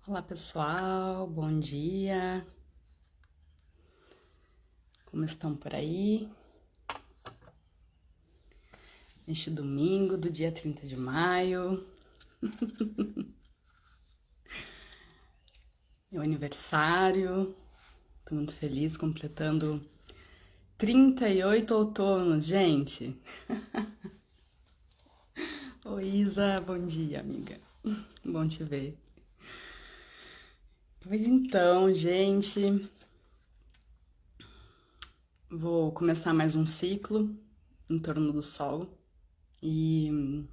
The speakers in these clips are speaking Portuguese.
Olá pessoal, bom dia. Como estão por aí? Neste domingo do dia 30 de maio, meu aniversário. Tô muito feliz completando 38 outonos, gente. Oi Isa, bom dia, amiga. Bom te ver. Pois então, gente, vou começar mais um ciclo em torno do Sol e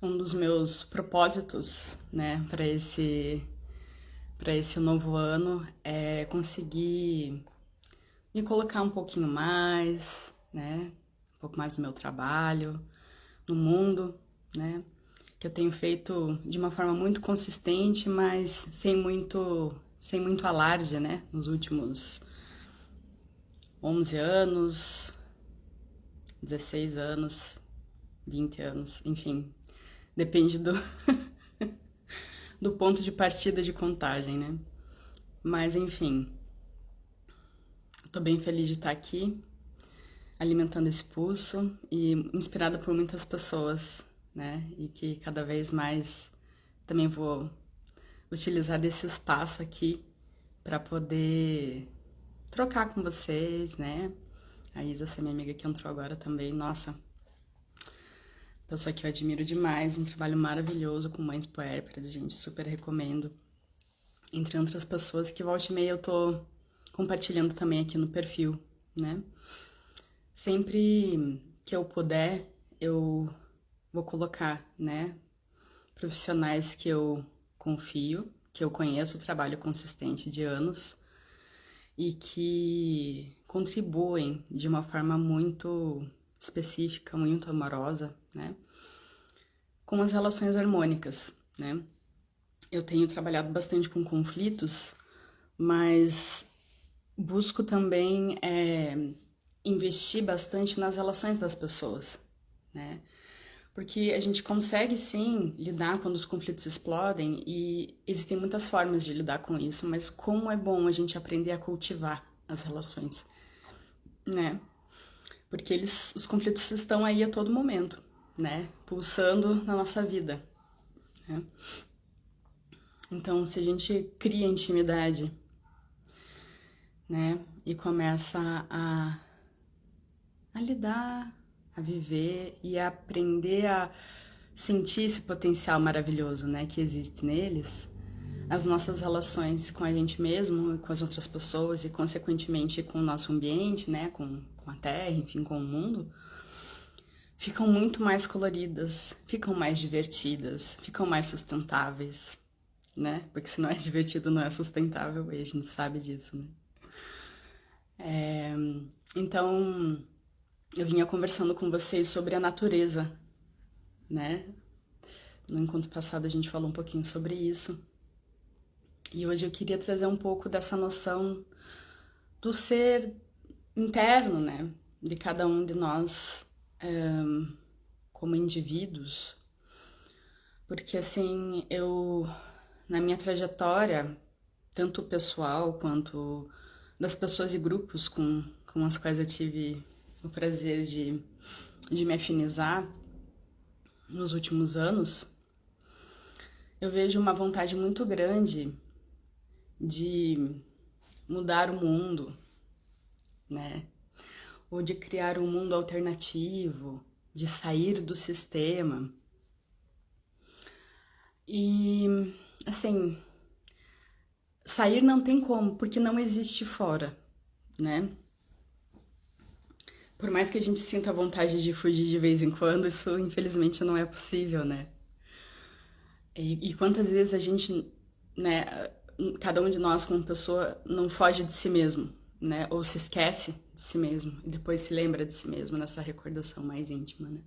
um dos meus propósitos, né, para esse novo ano é conseguir me colocar um pouquinho mais, né, um pouco mais no meu trabalho, no mundo, né, que eu tenho feito de uma forma muito consistente, mas sem muito alarde, né, nos últimos 11 anos, 16 anos, 20 anos, enfim, depende do ponto de partida de contagem, né? Mas enfim, estou bem feliz de estar aqui, alimentando esse pulso e inspirada por muitas pessoas, né? E que cada vez mais também vou utilizar desse espaço aqui para poder trocar com vocês, né? A Isa, essa minha amiga que entrou agora também, nossa, pessoa que eu admiro demais, um trabalho maravilhoso com mães puérperas, gente, super recomendo. Entre outras pessoas que volta e meia eu tô compartilhando também aqui no perfil, né? Sempre que eu puder, eu vou colocar, né, profissionais que eu confio, que eu conheço o trabalho consistente de anos e que contribuem de uma forma muito específica, muito amorosa, né, com as relações harmônicas, né? Eu tenho trabalhado bastante com conflitos, mas busco também investir bastante nas relações das pessoas, né? Porque a gente consegue sim lidar quando os conflitos explodem e existem muitas formas de lidar com isso, mas como é bom a gente aprender a cultivar as relações, né? Porque os conflitos estão aí a todo momento, né? Pulsando na nossa vida, né? Então, se a gente cria intimidade, né? E começa a lidar, a viver e a aprender a sentir esse potencial maravilhoso, né, que existe neles, as nossas relações com a gente mesmo, com as outras pessoas e, consequentemente, com o nosso ambiente, né, com a Terra, enfim, com o mundo, ficam muito mais coloridas, ficam mais divertidas, ficam mais sustentáveis, né? Porque se não é divertido, não é sustentável, e a gente sabe disso, né? Então, eu vinha conversando com vocês sobre a natureza, né? No encontro passado a gente falou um pouquinho sobre isso. E hoje eu queria trazer um pouco dessa noção do ser interno, né? De cada um de nós como indivíduos. Porque assim, na minha trajetória, tanto pessoal quanto das pessoas e grupos com as quais eu tive o prazer de me afinizar nos últimos anos, eu vejo uma vontade muito grande de mudar o mundo, né? Ou de criar um mundo alternativo, de sair do sistema. E, assim, sair não tem como, porque não existe fora, né? Por mais que a gente sinta a vontade de fugir de vez em quando, isso infelizmente não é possível, né? E quantas vezes a gente, né, cada um de nós como pessoa não foge de si mesmo, né? Ou se esquece de si mesmo e depois se lembra de si mesmo nessa recordação mais íntima, né?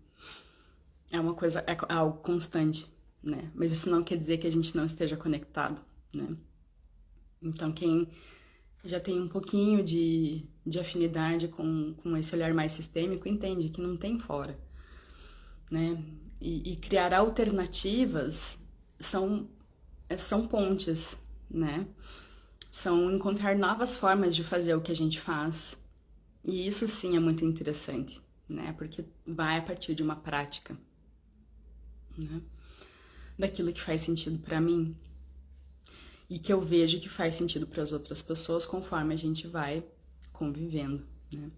É uma coisa, é algo constante, né? Mas isso não quer dizer que a gente não esteja conectado, né? Então, quem já tem um pouquinho de afinidade com esse olhar mais sistêmico entende que não tem fora, né? E criar alternativas são são pontes, né? São encontrar novas formas de fazer o que a gente faz. E isso sim é muito interessante, né? Porque vai a partir de uma prática, né? Daquilo que faz sentido para mim e que eu vejo que faz sentido para as outras pessoas conforme a gente vai convivendo, né?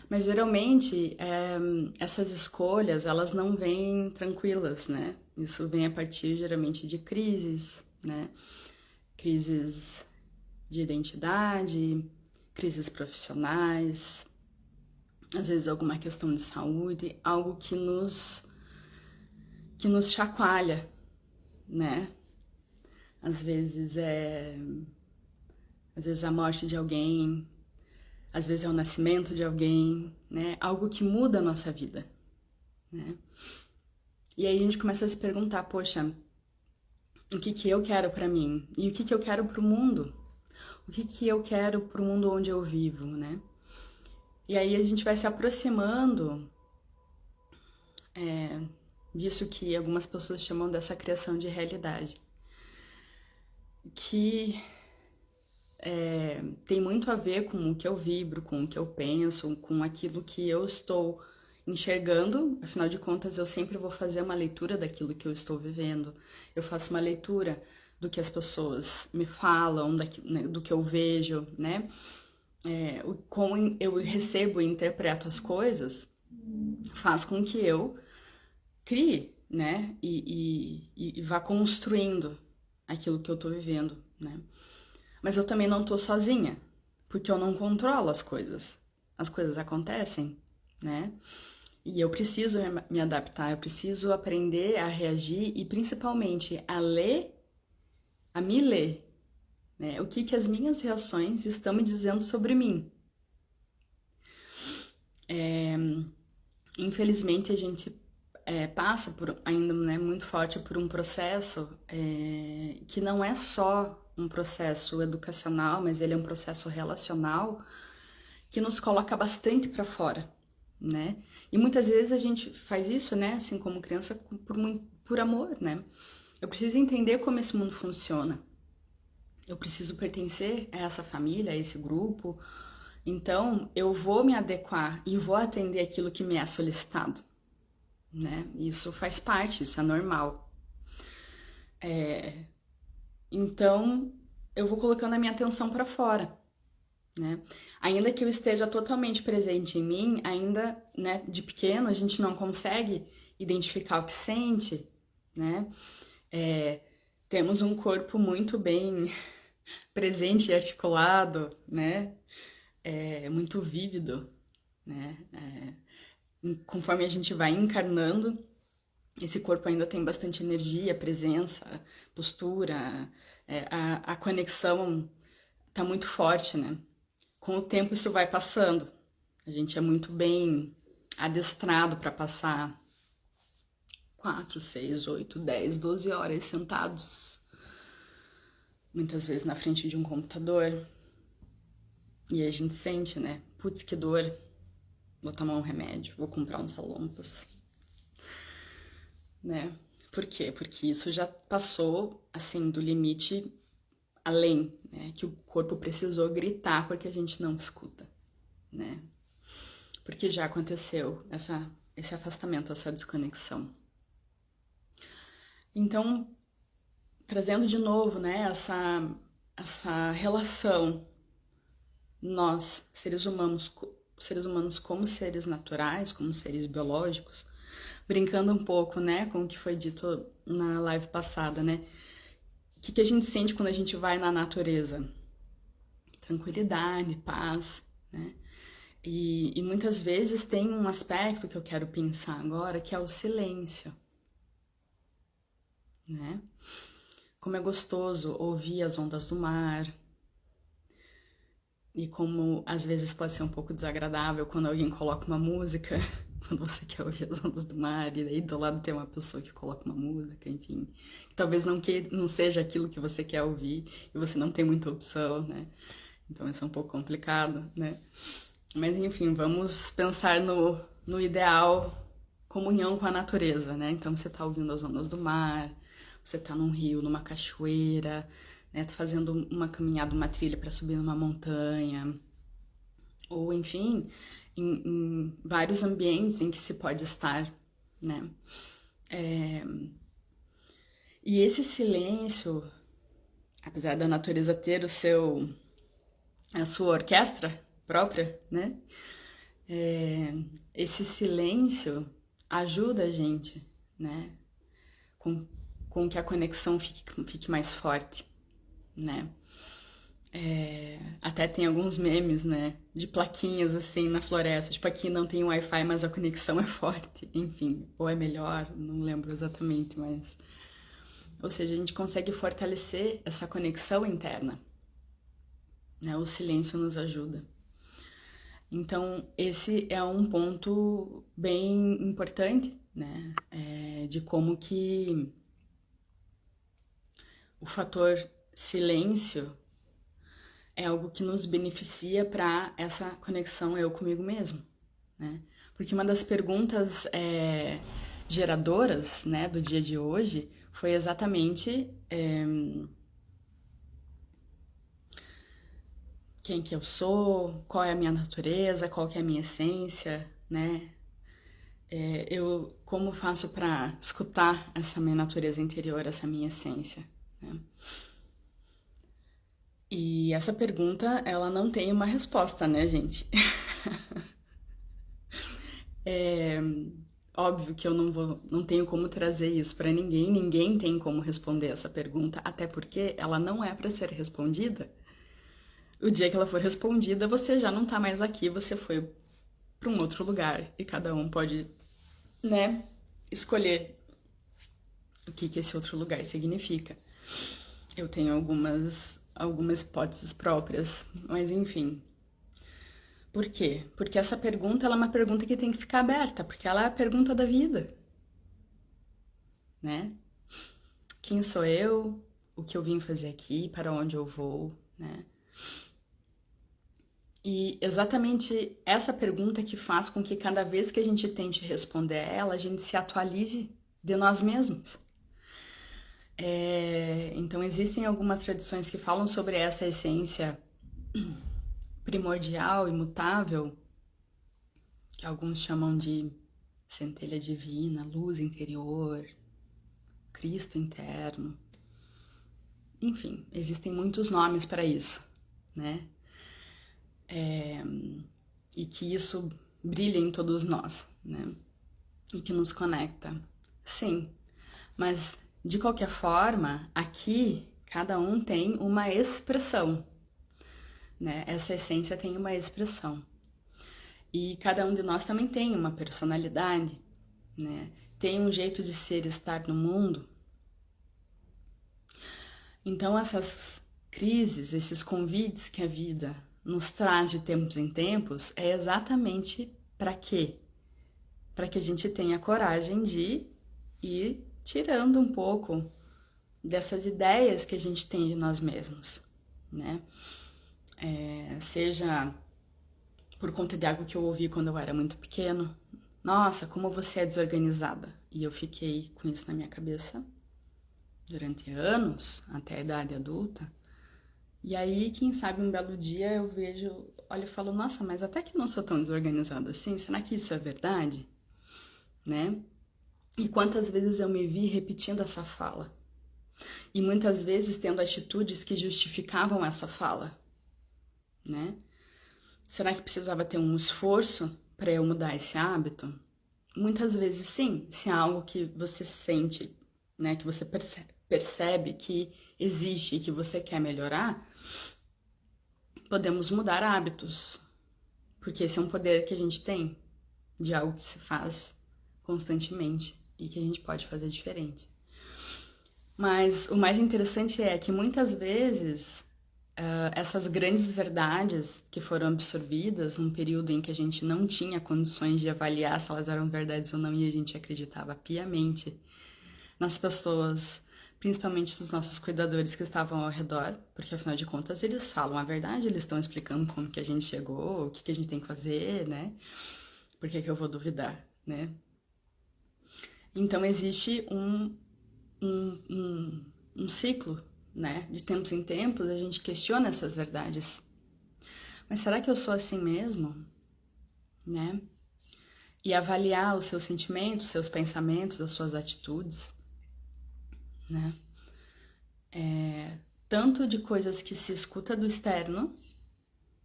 Mas geralmente essas escolhas elas não vêm tranquilas, né? Isso vem a partir geralmente de crises, né? Crises de identidade, crises profissionais, às vezes alguma questão de saúde, algo que nos chacoalha, né? Às vezes a morte de alguém, às vezes é o nascimento de alguém, né? Algo que muda a nossa vida, né? E aí a gente começa a se perguntar, poxa, o que que eu quero para mim? E o que que eu quero para o mundo? O que que eu quero para o mundo onde eu vivo, né? E aí a gente vai se aproximando disso que algumas pessoas chamam dessa criação de realidade, que tem muito a ver com o que eu vibro, com o que eu penso, com aquilo que eu estou enxergando. Afinal de contas, eu sempre vou fazer uma leitura daquilo que eu estou vivendo. Eu faço uma leitura do que as pessoas me falam, do que eu vejo, né? Como eu recebo e interpreto as coisas faz com que eu crie, né? E vá construindo aquilo que eu tô vivendo, né? Mas eu também não tô sozinha, porque eu não controlo as coisas. As coisas acontecem, né? E eu preciso me adaptar, eu preciso aprender a reagir e principalmente a ler, a me ler, né? O que que as minhas reações estão me dizendo sobre mim. Infelizmente a gente passa por ainda, né, muito forte por um processo que não é só um processo educacional, mas ele é um processo relacional que nos coloca bastante para fora, né? E muitas vezes a gente faz isso, né, assim como criança, por amor, né? Eu preciso entender como esse mundo funciona. Eu preciso pertencer a essa família, a esse grupo. Então, eu vou me adequar e vou atender aquilo que me é solicitado, né? Isso faz parte, isso é normal. Então, eu vou colocando a minha atenção para fora, né? Ainda que eu esteja totalmente presente em mim, ainda, né, de pequeno a gente não consegue identificar o que sente, né? É, temos um corpo muito bem presente e articulado, né? Muito vívido, né? Conforme a gente vai encarnando, esse corpo ainda tem bastante energia, presença, postura, a conexão tá muito forte, né? Com o tempo isso vai passando. A gente é muito bem adestrado para passar 4, 6, 8, 10, 12 horas sentados, muitas vezes na frente de um computador. E aí a gente sente, né? Putz, que dor. Vou tomar um remédio, vou comprar uns salompas, né? Por quê? Porque isso já passou, assim, do limite além, né? Que o corpo precisou gritar porque a gente não escuta, né? Porque já aconteceu esse afastamento, essa desconexão. Então, trazendo de novo, né, essa relação, nós, seres humanos como seres naturais, como seres biológicos, brincando um pouco, né, com o que foi dito na live passada, né? O que a gente sente quando a gente vai na natureza? Tranquilidade, paz, né? E muitas vezes tem um aspecto que eu quero pensar agora, que é o silêncio, né? Como é gostoso ouvir as ondas do mar, e como às vezes pode ser um pouco desagradável quando alguém coloca uma música, quando você quer ouvir as ondas do mar, e daí do lado tem uma pessoa que coloca uma música, enfim. Talvez não seja aquilo que você quer ouvir, e você não tem muita opção, né? Então isso é um pouco complicado, né? Mas enfim, vamos pensar no ideal comunhão com a natureza, né? Então você tá ouvindo as ondas do mar, você tá num rio, numa cachoeira, né? Tá fazendo uma caminhada, uma trilha para subir numa montanha, ou enfim, em vários ambientes em que se pode estar, né? É, e esse silêncio, apesar da natureza ter a sua orquestra própria, né? É, esse silêncio ajuda a gente, né? Com, com que a conexão fique mais forte, né? Até tem alguns memes, né? De plaquinhas assim na floresta. Tipo, aqui não tem Wi-Fi, mas a conexão é forte. Enfim, ou é melhor, não lembro exatamente, mas. Ou seja, a gente consegue fortalecer essa conexão interna, né? O silêncio nos ajuda. Então, esse é um ponto bem importante, né? De como que o fator silêncio é algo que nos beneficia para essa conexão eu comigo mesmo, né? Porque uma das perguntas geradoras, né, do dia de hoje foi exatamente quem que eu sou, qual é a minha natureza, qual que é a minha essência, né? Eu como faço para escutar essa minha natureza interior, essa minha essência, né? E essa pergunta, ela não tem uma resposta, né, gente? É óbvio que eu não tenho como trazer isso para ninguém, ninguém tem como responder essa pergunta, até porque ela não é para ser respondida. O dia que ela for respondida, você já não tá mais aqui, você foi para um outro lugar e cada um pode, né, escolher o que esse outro lugar significa. Eu tenho algumas hipóteses próprias, mas enfim. Por quê? Porque essa pergunta ela é uma pergunta que tem que ficar aberta, porque ela é a pergunta da vida, né? Quem sou eu? O que eu vim fazer aqui? Para onde eu vou, né? E exatamente essa pergunta que faz com que cada vez que a gente tente responder a ela, a gente se atualize de nós mesmos. Então existem algumas tradições que falam sobre essa essência primordial, imutável, que alguns chamam de centelha divina, luz interior, Cristo interno. Enfim, existem muitos nomes para isso, né? E que isso brilha em todos nós, né? E que nos conecta. Sim, mas de qualquer forma, aqui cada um tem uma expressão, né? Essa essência tem uma expressão. E cada um de nós também tem uma personalidade, né? Tem um jeito de ser e estar no mundo. Então essas crises, esses convites que a vida nos traz de tempos em tempos, é exatamente para quê? Para que a gente tenha coragem de ir tirando um pouco dessas ideias que a gente tem de nós mesmos, né? Seja por conta de algo que eu ouvi quando eu era muito pequeno. Nossa, como você é desorganizada. E eu fiquei com isso na minha cabeça durante anos, até a idade adulta. E aí, quem sabe, um belo dia eu vejo, olho e falo, nossa, mas até que eu não sou tão desorganizada assim, será que isso é verdade? Né? E quantas vezes eu me vi repetindo essa fala? E muitas vezes tendo atitudes que justificavam essa fala, né? Será que precisava ter um esforço para eu mudar esse hábito? Muitas vezes sim, se é algo que você sente, né, que você percebe que existe e que você quer melhorar, podemos mudar hábitos, porque esse é um poder que a gente tem de algo que se faz constantemente e que a gente pode fazer diferente. Mas o mais interessante é que muitas vezes essas grandes verdades que foram absorvidas num período em que a gente não tinha condições de avaliar se elas eram verdades ou não e a gente acreditava piamente nas pessoas, principalmente dos nossos cuidadores que estavam ao redor, porque afinal de contas eles falam a verdade, eles estão explicando como que a gente chegou, o que que a gente tem que fazer, né? Por que que eu vou duvidar, né? Então existe ciclo, né? De tempos em tempos a gente questiona essas verdades. Mas será que eu sou assim mesmo? Né? E avaliar os seus sentimentos, seus pensamentos, as suas atitudes, né? Tanto de coisas que se escuta do externo,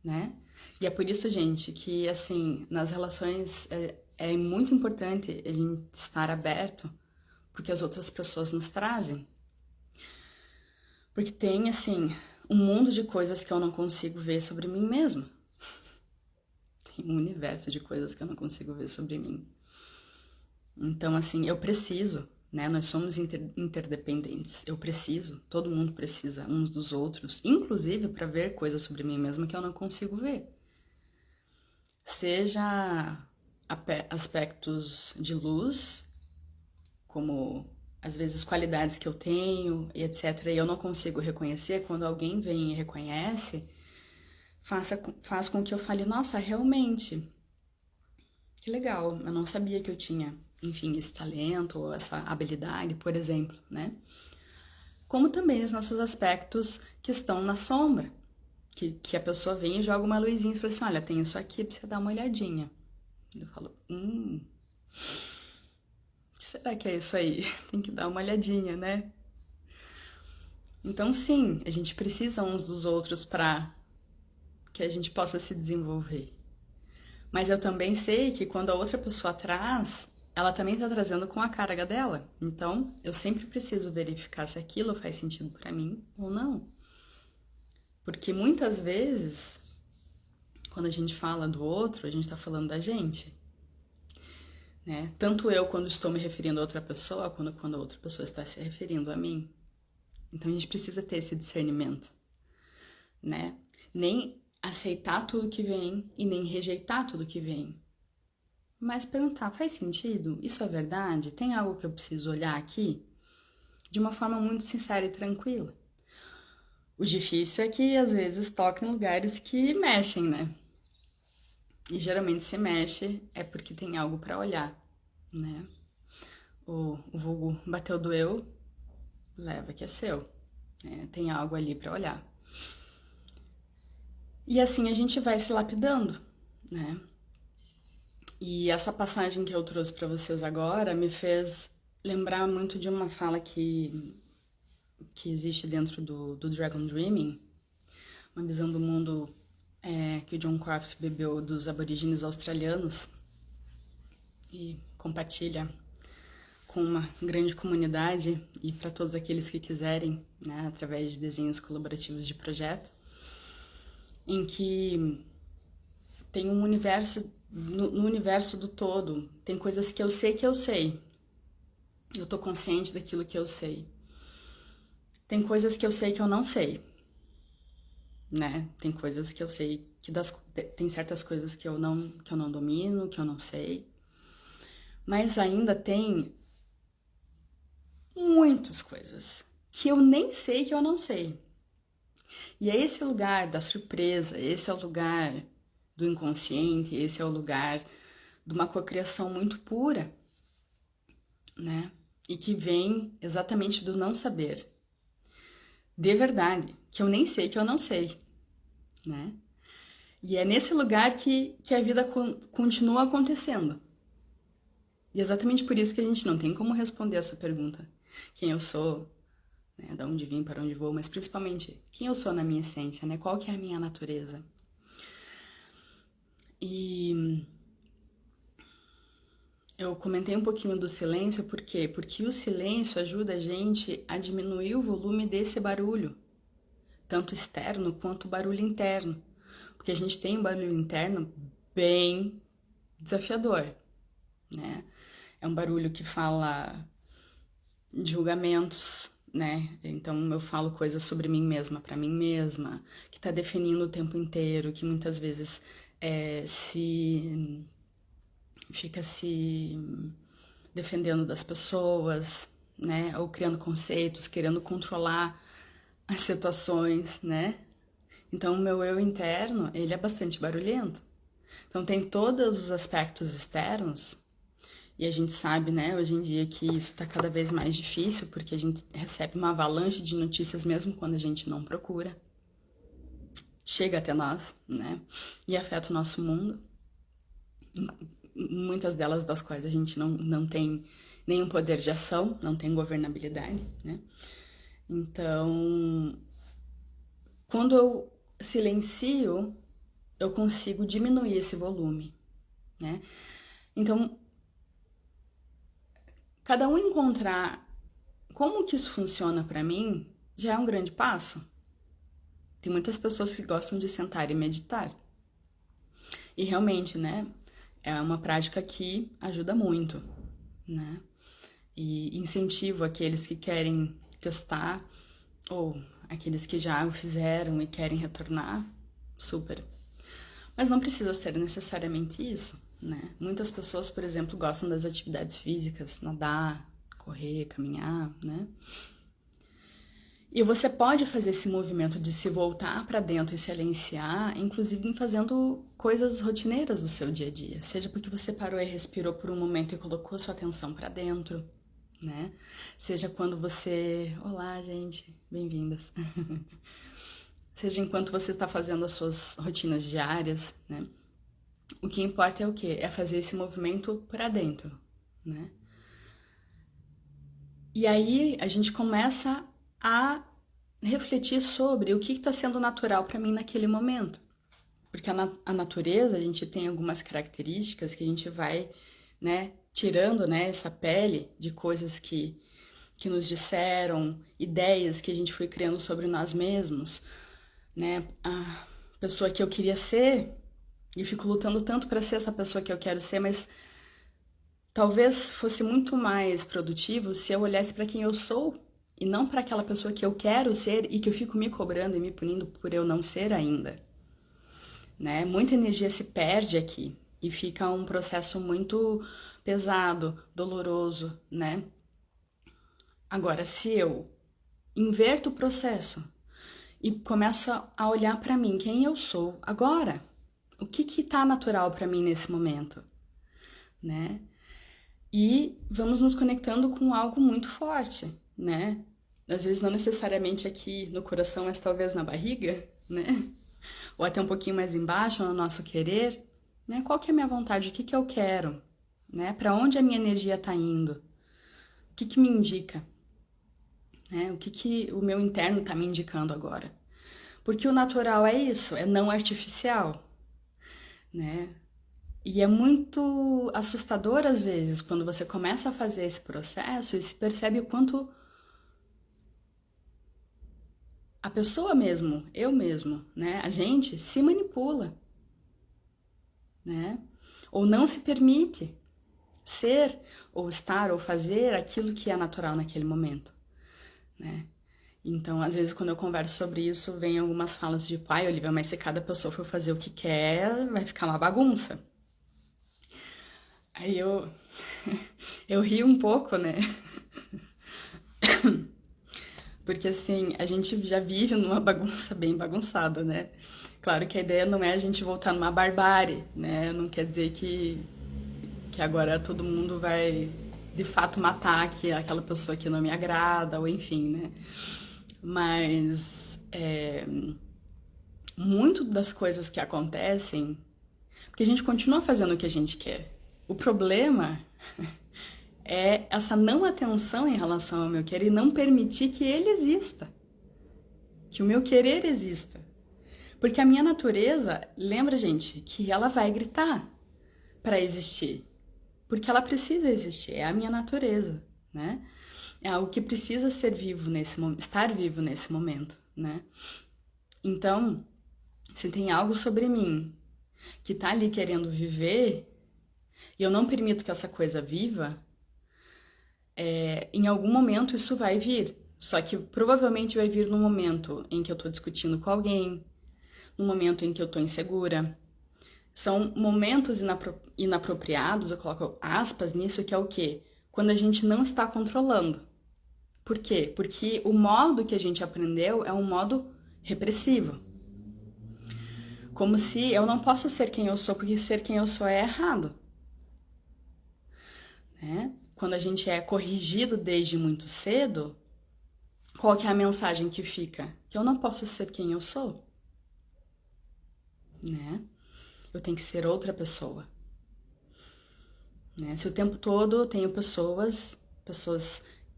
né? E é por isso, gente, que, assim, nas relações é muito importante a gente estar aberto porque as outras pessoas nos trazem. Porque tem, assim, um mundo de coisas que eu não consigo ver sobre mim mesma. Tem um universo de coisas que eu não consigo ver sobre mim. Então, assim, eu preciso, né? Nós somos interdependentes. Eu preciso, todo mundo precisa uns dos outros, inclusive para ver coisas sobre mim mesma que eu não consigo ver. Seja aspectos de luz, como às vezes qualidades que eu tenho e etc. E eu não consigo reconhecer, quando alguém vem e reconhece, faz com que eu fale, nossa, realmente, que legal, eu não sabia que eu tinha, enfim, esse talento ou essa habilidade, por exemplo, né? Como também os nossos aspectos que estão na sombra, que a pessoa vem e joga uma luzinha e fala assim, olha, tem isso aqui pra você dar uma olhadinha. Eu falo, o que será que é isso aí? Tem que dar uma olhadinha, né? Então, sim, a gente precisa uns dos outros para que a gente possa se desenvolver. Mas eu também sei que quando a outra pessoa traz, ela também está trazendo com a carga dela. Então, eu sempre preciso verificar se aquilo faz sentido para mim ou não. Porque muitas vezes, quando a gente fala do outro, a gente está falando da gente. Né? Tanto eu quando estou me referindo a outra pessoa, quando a outra pessoa está se referindo a mim. Então a gente precisa ter esse discernimento, né? Nem aceitar tudo que vem e nem rejeitar tudo que vem. Mas perguntar, faz sentido? Isso é verdade? Tem algo que eu preciso olhar aqui? De uma forma muito sincera e tranquila. O difícil é que às vezes toca em lugares que mexem, né? E geralmente se mexe é porque tem algo para olhar, né? O vulgo bateu doeu, leva que é seu. Tem algo ali para olhar. E assim a gente vai se lapidando, né? E essa passagem que eu trouxe para vocês agora me fez lembrar muito de uma fala que existe dentro do Dragon Dreaming, uma visão do mundo que o John Croft bebeu dos aborígenes australianos e compartilha com uma grande comunidade e para todos aqueles que quiserem, né, através de desenhos colaborativos de projeto, em que tem um universo, no universo do todo, tem coisas que eu sei, eu tô consciente daquilo que eu sei. Tem coisas que eu sei que eu não sei, né? Tem coisas que eu sei tem certas coisas que eu não domino, que eu não sei. Mas ainda tem muitas coisas que eu nem sei que eu não sei. E é esse lugar da surpresa, esse é o lugar do inconsciente, esse é o lugar de uma cocriação muito pura, né? E que vem exatamente do não saber. De verdade, que eu nem sei que eu não sei, né? E é nesse lugar que a vida continua acontecendo. E é exatamente por isso que a gente não tem como responder essa pergunta. Quem eu sou, né? Da onde vim, para onde vou, mas principalmente quem eu sou na minha essência, né? Qual que é a minha natureza? E eu comentei um pouquinho do silêncio, por quê? Porque o silêncio ajuda a gente a diminuir o volume desse barulho, tanto externo quanto barulho interno. Porque a gente tem um barulho interno bem desafiador, né? É um barulho que fala de julgamentos, né? Então eu falo coisas sobre mim mesma, para mim mesma, que tá definindo o tempo inteiro, que muitas vezes fica se defendendo das pessoas, né? Ou criando conceitos, querendo controlar as situações, né? Então o meu eu interno, ele é bastante barulhento. Então tem todos os aspectos externos E a gente sabe, né, hoje em dia que isso está cada vez mais difícil, porque a gente recebe uma avalanche de notícias mesmo quando a gente não procura. Chega até nós, né, e afeta o nosso mundo. Muitas delas das quais a gente não tem nenhum poder de ação, não tem governabilidade, né. Então, quando eu silencio, eu consigo diminuir esse volume, né. Então, cada um encontrar como que isso funciona para mim já é um grande passo. Tem muitas pessoas que gostam de sentar e meditar. E realmente, né, é uma prática que ajuda muito, né? E incentivo aqueles que querem testar ou aqueles que já o fizeram e querem retornar, super. Mas não precisa ser necessariamente isso, né? Muitas pessoas, por exemplo, gostam das atividades físicas, nadar, correr, caminhar, né? E você pode fazer esse movimento de se voltar para dentro e silenciar, inclusive fazendo coisas rotineiras do seu dia a dia. Seja porque você parou e respirou por um momento e colocou sua atenção para dentro, né? Seja quando você... Olá, gente, bem-vindas. Seja enquanto você está fazendo as suas rotinas diárias, né? O que importa é o quê? É fazer esse movimento para dentro, né? E aí a gente começa a refletir sobre o que está sendo natural para mim naquele momento. Porque a natureza, a gente tem algumas características que a gente vai, né, tirando, né, essa pele de coisas que nos disseram, ideias que a gente foi criando sobre nós mesmos, né? A pessoa que eu queria ser, e fico lutando tanto para ser essa pessoa que eu quero ser, mas talvez fosse muito mais produtivo se eu olhasse para quem eu sou e não para aquela pessoa que eu quero ser e que eu fico me cobrando e me punindo por eu não ser ainda, né? Muita energia se perde aqui e fica um processo muito pesado, doloroso, né? Agora, se eu inverto o processo e começo a olhar para mim, quem eu sou agora, o que tá natural para mim nesse momento, né? E vamos nos conectando com algo muito forte, né? Às vezes não necessariamente aqui no coração, mas talvez na barriga, né? Ou até um pouquinho mais embaixo, no nosso querer, né? Qual que é a minha vontade? O que que eu quero? Né? Para onde a minha energia está indo? O que que me indica? Né? O que que o meu interno está me indicando agora? Porque o natural é isso, é não artificial, né? E é muito assustador às vezes quando você começa a fazer esse processo e se percebe o quanto a pessoa mesmo, eu mesmo, né? A gente se manipula, né? Ou não se permite ser, ou estar, ou fazer aquilo que é natural naquele momento, né? Então, às vezes, quando eu converso sobre isso, vem algumas falas de pai, Olivia, mas se cada pessoa for fazer o que quer, vai ficar uma bagunça. Aí eu rio um pouco, né? Porque assim, a gente já vive numa bagunça bem bagunçada, né? Claro que a ideia não é a gente voltar numa barbárie, né? Não quer dizer que agora todo mundo vai de fato matar aquela pessoa que não me agrada, ou enfim, né? Mas muito das coisas que acontecem, porque a gente continua fazendo o que a gente quer. O problema é essa não atenção em relação ao meu querer e não permitir que ele exista, que o meu querer exista. Porque a minha natureza, lembra, gente, que ela vai gritar para existir, porque ela precisa existir, é a minha natureza, né? É algo que precisa ser vivo nesse momento, estar vivo nesse momento, né? Então, se tem algo sobre mim que tá ali querendo viver e eu não permito que essa coisa viva, em algum momento isso vai vir. Só que provavelmente vai vir no momento em que eu tô discutindo com alguém, no momento em que eu tô insegura. São momentos inapropriados, eu coloco aspas nisso, que é o quê? Quando a gente não está controlando. Por quê? Porque o modo que a gente aprendeu é um modo repressivo. Como se eu não posso ser quem eu sou, porque ser quem eu sou é errado. né? Quando a gente é corrigido desde muito cedo, qual que é a mensagem que fica? Que eu não posso ser quem eu sou, né? Eu tenho que ser outra pessoa, né? Se o tempo todo eu tenho pessoas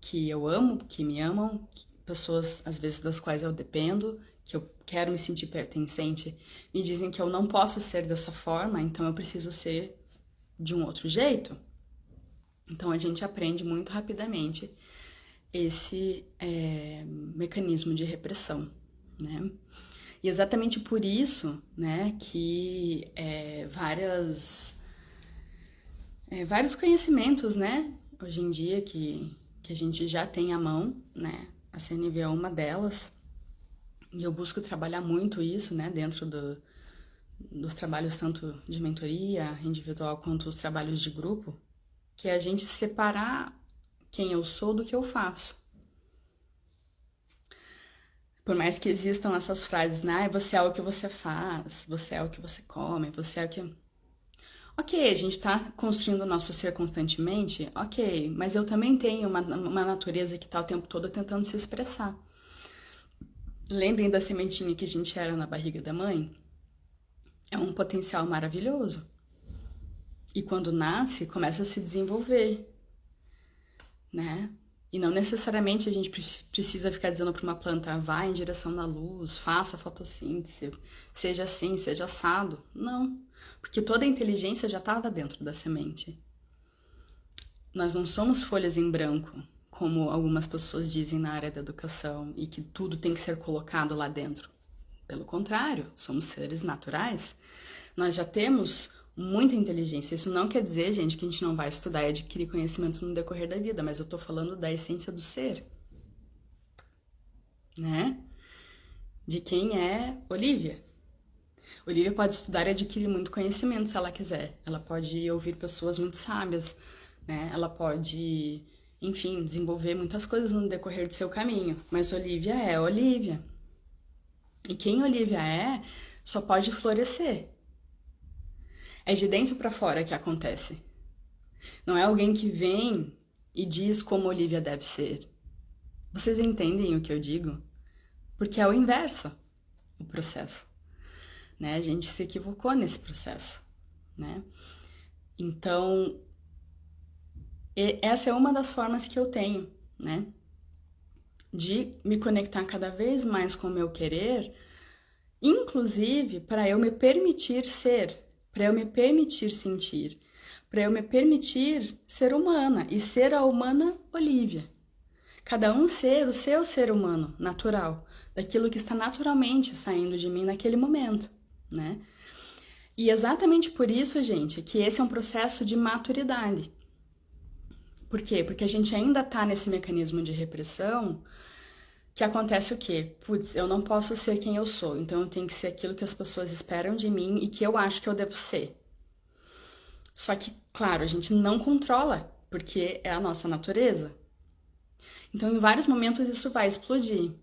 que eu amo, que me amam, pessoas às vezes das quais eu dependo, que eu quero me sentir pertencente, me dizem que eu não posso ser dessa forma, então eu preciso ser de um outro jeito. Então a gente aprende muito rapidamente esse mecanismo de repressão, né? E exatamente por isso, né, que vários conhecimentos, né, hoje em dia que a gente já tem à mão, né, a CNV é uma delas, e eu busco trabalhar muito isso, né, dentro dos trabalhos tanto de mentoria individual quanto os trabalhos de grupo, que é a gente separar quem eu sou do que eu faço. Por mais que existam essas frases, né? Você é o que você faz, você é o que você come, você é o que. Ok, a gente está construindo o nosso ser constantemente, ok, mas eu também tenho uma natureza que está o tempo todo tentando se expressar. Lembrem da sementinha que a gente era na barriga da mãe? É um potencial maravilhoso. E quando nasce, começa a se desenvolver, né? E não necessariamente a gente precisa ficar dizendo para uma planta, vá em direção da luz, faça fotossíntese, seja assim, seja assado. Não, porque toda a inteligência já estava dentro da semente. Nós não somos folhas em branco, como algumas pessoas dizem na área da educação, e que tudo tem que ser colocado lá dentro. Pelo contrário, somos seres naturais. Nós já temos muita inteligência. Isso não quer dizer, gente, que a gente não vai estudar e adquirir conhecimento no decorrer da vida, mas eu tô falando da essência do ser, né? De quem é Olivia. Olivia pode estudar e adquirir muito conhecimento se ela quiser. Ela pode ouvir pessoas muito sábias, né? Ela pode, enfim, desenvolver muitas coisas no decorrer do seu caminho. Mas Olivia é Olivia. E quem Olivia é só pode florescer. É de dentro para fora que acontece. Não é alguém que vem e diz como Olivia deve ser. Vocês entendem o que eu digo? Porque é o inverso, o processo. Né? A gente se equivocou nesse processo. Né? Então, essa é uma das formas que eu tenho, né? De me conectar cada vez mais com o meu querer, inclusive para eu me permitir ser, para eu me permitir sentir, para eu me permitir ser humana e ser a humana Olivia. Cada um ser o seu ser humano natural, daquilo que está naturalmente saindo de mim naquele momento, né? E exatamente por isso, gente, que esse é um processo de maturidade. Por quê? Porque a gente ainda está nesse mecanismo de repressão que acontece o quê? Putz, eu não posso ser quem eu sou, então eu tenho que ser aquilo que as pessoas esperam de mim e que eu acho que eu devo ser. Só que, claro, a gente não controla, porque é a nossa natureza. Então, em vários momentos, isso vai explodir.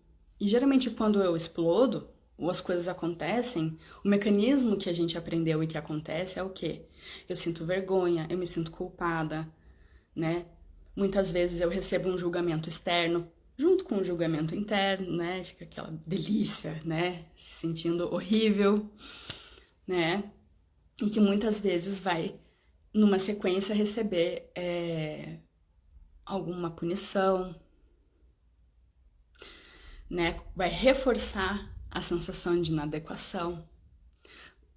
E geralmente, quando eu explodo, ou as coisas acontecem, o mecanismo que a gente aprendeu e que acontece é o quê? Eu sinto vergonha, eu me sinto culpada, né? Muitas vezes eu recebo um julgamento externo, junto com o julgamento interno, né? Fica aquela delícia, né? Se sentindo horrível, né? E que muitas vezes vai, numa sequência, receber alguma punição, né? Vai reforçar a sensação de inadequação,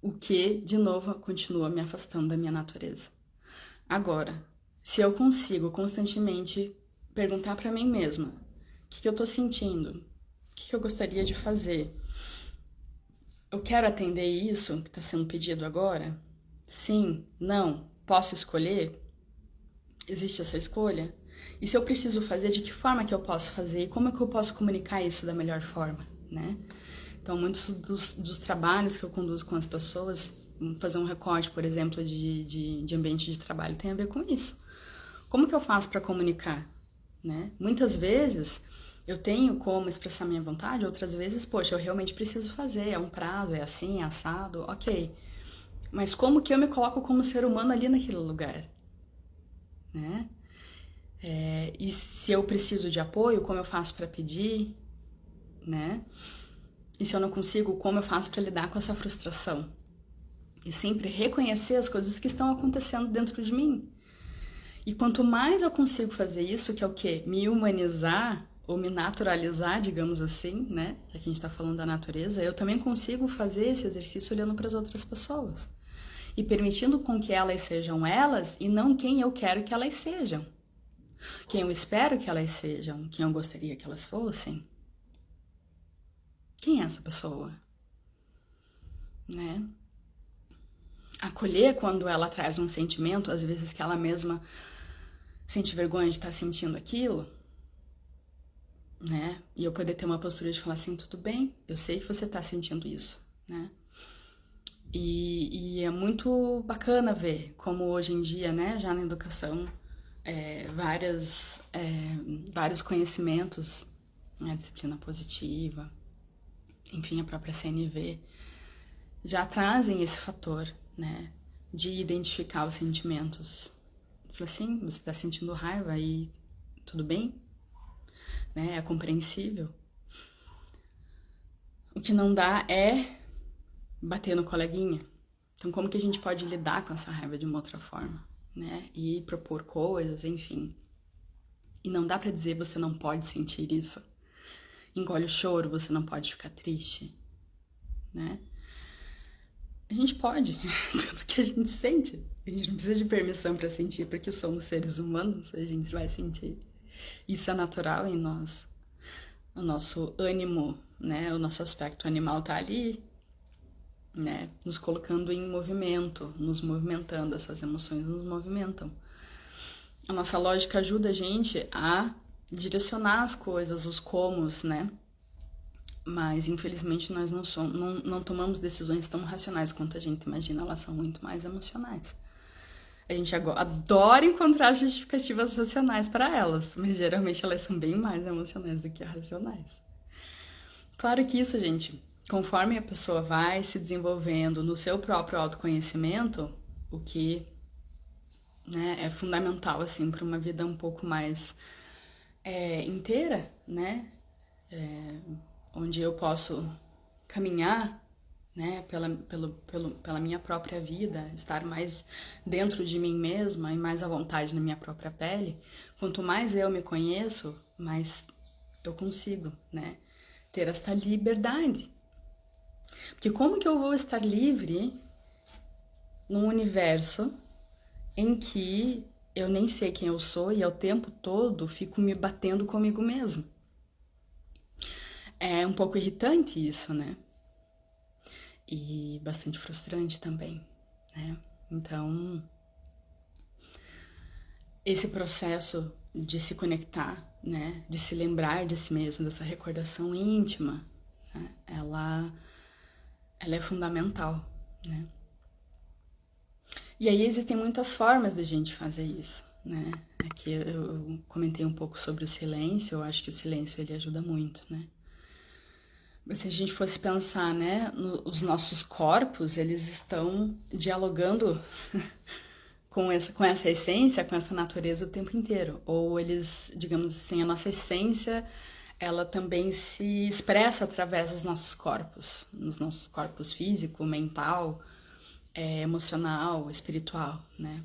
o que, de novo, continua me afastando da minha natureza. Agora, se eu consigo constantemente perguntar para mim mesma o que eu tô sentindo, o que eu gostaria de fazer, eu quero atender isso que está sendo pedido agora? Sim? Não? Posso escolher? Existe essa escolha? E se eu preciso fazer, de que forma que eu posso fazer? E como é que eu posso comunicar isso da melhor forma, né? Então, muitos dos trabalhos que eu conduzo com as pessoas, fazer um recorte, por exemplo, de ambiente de trabalho, tem a ver com isso. Como que eu faço para comunicar, né? Muitas vezes eu tenho como expressar minha vontade, outras vezes, poxa, eu realmente preciso fazer, é um prazo, é assim, é assado, ok. Mas como que eu me coloco como ser humano ali naquele lugar, né? E se eu preciso de apoio, como eu faço para pedir, né? E se eu não consigo, como eu faço para lidar com essa frustração? E sempre reconhecer as coisas que estão acontecendo dentro de mim. E quanto mais eu consigo fazer isso, que é o quê? Me humanizar ou me naturalizar, digamos assim, né? Já que a gente está falando da natureza, eu também consigo fazer esse exercício olhando para as outras pessoas. E permitindo com que elas sejam elas e não quem eu quero que elas sejam. Quem eu espero que elas sejam, quem eu gostaria que elas fossem. Quem é essa pessoa? Né? Acolher quando ela traz um sentimento, às vezes que ela mesma sente vergonha de estar sentindo aquilo, né? E eu poder ter uma postura de falar assim, tudo bem, eu sei que você está sentindo isso, né? E é muito bacana ver como hoje em dia, né, já na educação, vários conhecimentos, né, disciplina positiva, enfim, a própria CNV, já trazem esse fator, né, de identificar os sentimentos. Fala assim, você está sentindo raiva e tudo bem, né, é compreensível. O que não dá é bater no coleguinha. Então, como que a gente pode lidar com essa raiva de uma outra forma, né? E propor coisas, enfim. E não dá pra dizer você não pode sentir isso. Engole o choro, você não pode ficar triste, né? A gente pode, tudo que a gente sente. A gente não precisa de permissão pra sentir, porque somos seres humanos, a gente vai sentir. Isso é natural em nós. O nosso ânimo, né? O nosso aspecto animal tá ali, né? Nos colocando em movimento, nos movimentando, essas emoções nos movimentam. A nossa lógica ajuda a gente a direcionar as coisas, os comos, né? Mas infelizmente nós não tomamos decisões tão racionais quanto a gente imagina, elas são muito mais emocionais. A gente adora encontrar justificativas racionais para elas, mas geralmente elas são bem mais emocionais do que racionais. Claro que isso, gente, conforme a pessoa vai se desenvolvendo no seu próprio autoconhecimento, o que, né, é fundamental assim para uma vida um pouco mais inteira, né, onde eu posso caminhar, né, pela minha própria vida, estar mais dentro de mim mesma e mais à vontade na minha própria pele. Quanto mais eu me conheço, mais eu consigo, né, ter esta liberdade. Porque como que eu vou estar livre num universo em que eu nem sei quem eu sou e ao tempo todo fico me batendo comigo mesmo? É um pouco irritante isso, né? E bastante frustrante também, né? Então, esse processo de se conectar, né? De se lembrar de si mesmo, dessa recordação íntima, né? Ela é fundamental, né? E aí existem muitas formas de a gente fazer isso, né? Aqui eu comentei um pouco sobre o silêncio, eu acho que o silêncio ele ajuda muito, né? Mas se a gente fosse pensar, né, os nossos corpos, eles estão dialogando com essa essência, com essa natureza o tempo inteiro. Ou eles, digamos assim, a nossa essência, ela também se expressa através dos nossos corpos. Nos nossos corpos físico, mental, emocional, espiritual, né?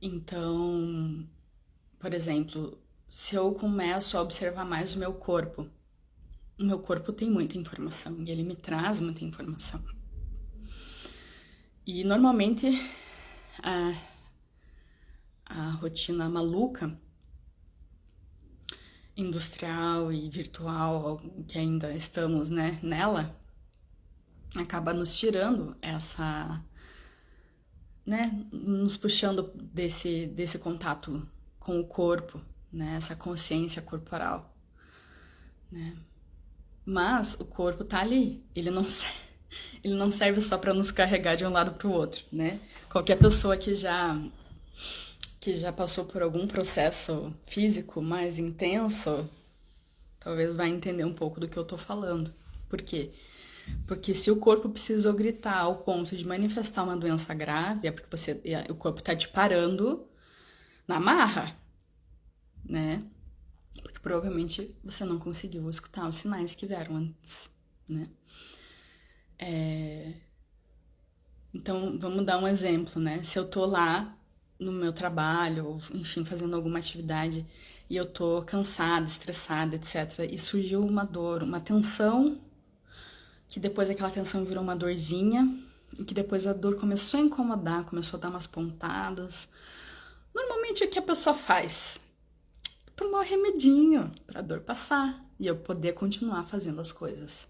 Então, por exemplo, se eu começo a observar mais o meu corpo tem muita informação e ele me traz muita informação. E normalmente a rotina maluca, industrial e virtual, que ainda estamos, né, nela, acaba nos tirando essa, né, nos puxando desse contato com o corpo, né, essa consciência corporal, né? Mas o corpo tá ali, ele não serve só para nos carregar de um lado para o outro, né? Qualquer pessoa que já passou por algum processo físico mais intenso, talvez vai entender um pouco do que eu tô falando. Por quê? Porque se o corpo precisou gritar ao ponto de manifestar uma doença grave, é porque o corpo tá te parando na marra, né? Porque provavelmente você não conseguiu escutar os sinais que vieram antes, né? Então, vamos dar um exemplo, né? Se eu tô lá no meu trabalho, ou enfim, fazendo alguma atividade, e eu tô cansada, estressada, etc., e surgiu uma dor, uma tensão, que depois aquela tensão virou uma dorzinha, e que depois a dor começou a incomodar, começou a dar umas pontadas. Normalmente o que a pessoa faz? Tomar um remedinho pra dor passar e eu poder continuar fazendo as coisas.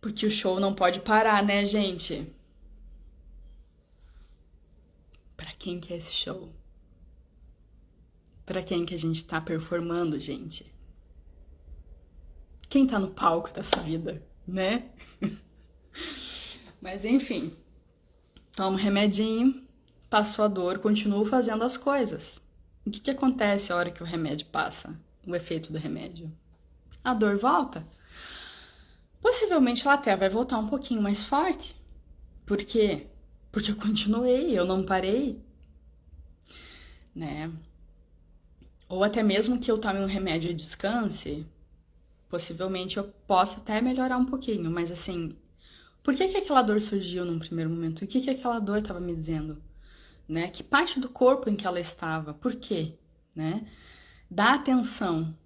Porque o show não pode parar, né, gente? Pra quem que é esse show? Pra quem que a gente tá performando, gente? Quem tá no palco dessa vida, né? Mas enfim, tomo um remedinho, passou a dor, continuo fazendo as coisas. O que acontece a hora que o remédio passa? O efeito do remédio? A dor volta? Possivelmente ela até vai voltar um pouquinho mais forte. Por quê? Porque eu continuei, eu não parei, né? Ou até mesmo que eu tome um remédio e descanse, possivelmente eu possa até melhorar um pouquinho, mas assim, por que que aquela dor surgiu num primeiro momento? O que que aquela dor estava me dizendo? Né? Que parte do corpo em que ela estava? Por quê? Né? Dá atenção.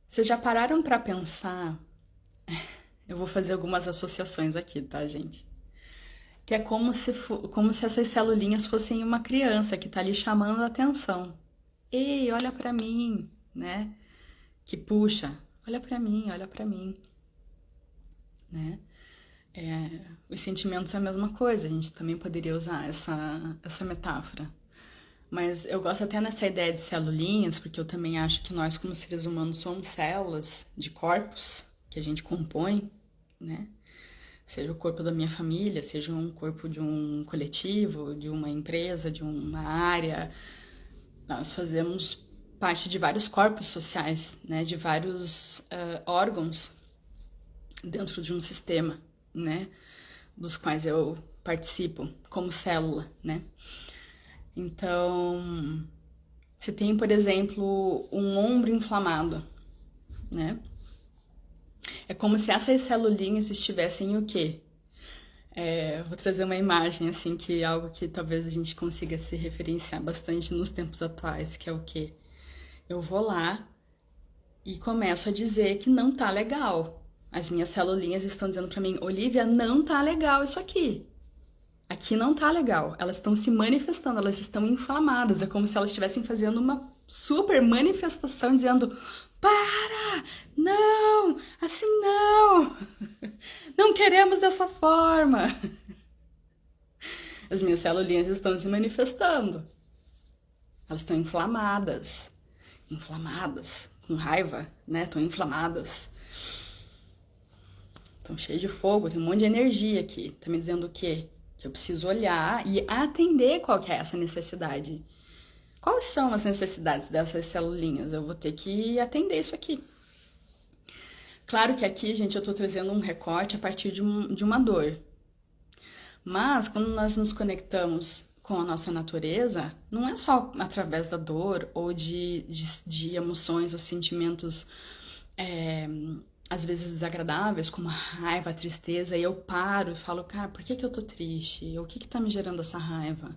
Vocês já pararam para pensar? Eu vou fazer algumas associações aqui, tá, gente? Que é como se essas celulinhas fossem uma criança que tá ali chamando a atenção. Ei, olha para mim, né? Que puxa, olha para mim, né? Os sentimentos é a mesma coisa, a gente também poderia usar essa metáfora. Mas eu gosto até nessa ideia de celulinhas, porque eu também acho que nós, como seres humanos, somos células de corpos que a gente compõe, né? Seja o corpo da minha família, seja um corpo de um coletivo, de uma empresa, de uma área. Nós fazemos parte de vários corpos sociais, né? De vários órgãos dentro de um sistema, né? Dos quais eu participo como célula, né? Então, se tem, por exemplo, um ombro inflamado, né? É como se essas celulinhas estivessem o quê? Vou trazer uma imagem, assim, que é algo que talvez a gente consiga se referenciar bastante nos tempos atuais, que é o quê? Eu vou lá e começo a dizer que não tá legal. As minhas celulinhas estão dizendo pra mim, Olivia, não tá legal isso aqui. Aqui não tá legal. Elas estão se manifestando, elas estão inflamadas. É como se elas estivessem fazendo uma super manifestação dizendo: para! Não! Assim não! Não queremos dessa forma! As minhas celulinhas estão se manifestando. Elas estão inflamadas. Inflamadas. Com raiva, né? Estão inflamadas. Estão cheias de fogo, tem um monte de energia aqui. Tá me dizendo o quê? Que eu preciso olhar e atender qual que é essa necessidade. Quais são as necessidades dessas celulinhas? Eu vou ter que atender isso aqui. Claro que aqui, gente, eu estou trazendo um recorte a partir de uma dor. Mas quando nós nos conectamos com a nossa natureza, não é só através da dor ou de emoções ou sentimentos às vezes desagradáveis, como a raiva, a tristeza, e eu paro e falo, cara, por que que eu tô triste? O que que tá me gerando essa raiva?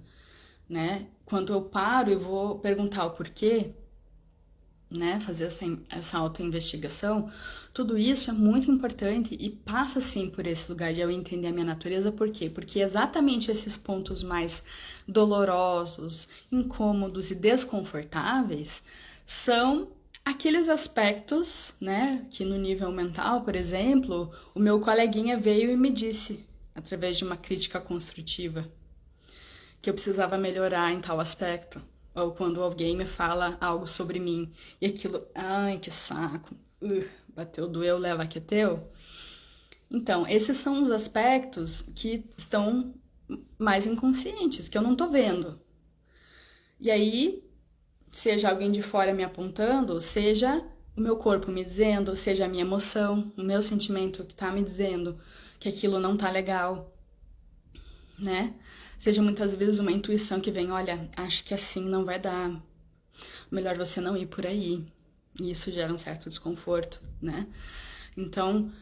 Né? Quando eu paro e vou perguntar o porquê, né? Fazer essa autoinvestigação, tudo isso é muito importante e passa, sim, por esse lugar de eu entender a minha natureza. Por quê? Porque exatamente esses pontos mais dolorosos, incômodos e desconfortáveis são aqueles aspectos, né, que no nível mental, por exemplo, o meu coleguinha veio e me disse, através de uma crítica construtiva, que eu precisava melhorar em tal aspecto. Ou quando alguém me fala algo sobre mim e aquilo, ai, que saco, bateu, doeu, leva que é teu. Então, esses são os aspectos que estão mais inconscientes, que eu não tô vendo. E aí, seja alguém de fora me apontando, seja o meu corpo me dizendo, seja a minha emoção, o meu sentimento que tá me dizendo que aquilo não tá legal, né? seja muitas vezes uma intuição que vem, olha, acho que assim não vai dar, melhor você não ir por aí. E isso gera um certo desconforto, né? Então,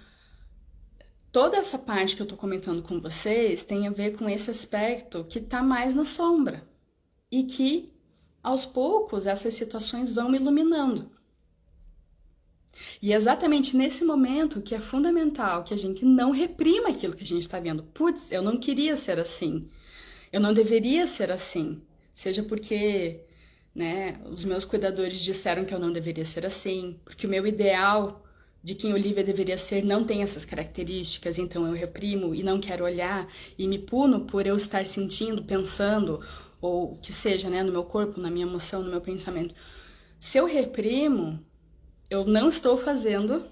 toda essa parte que eu tô comentando com vocês tem a ver com esse aspecto que tá mais na sombra e que, aos poucos, essas situações vão me iluminando. E é exatamente nesse momento que é fundamental que a gente não reprima aquilo que a gente está vendo. Putz, eu não queria ser assim. Eu não deveria ser assim. Seja porque, né, os meus cuidadores disseram que eu não deveria ser assim, porque o meu ideal de quem Olivia deveria ser não tem essas características, então eu reprimo e não quero olhar e me puno por eu estar sentindo, pensando, ou o que seja, né, no meu corpo, na minha emoção, no meu pensamento. Se eu reprimo, eu não estou fazendo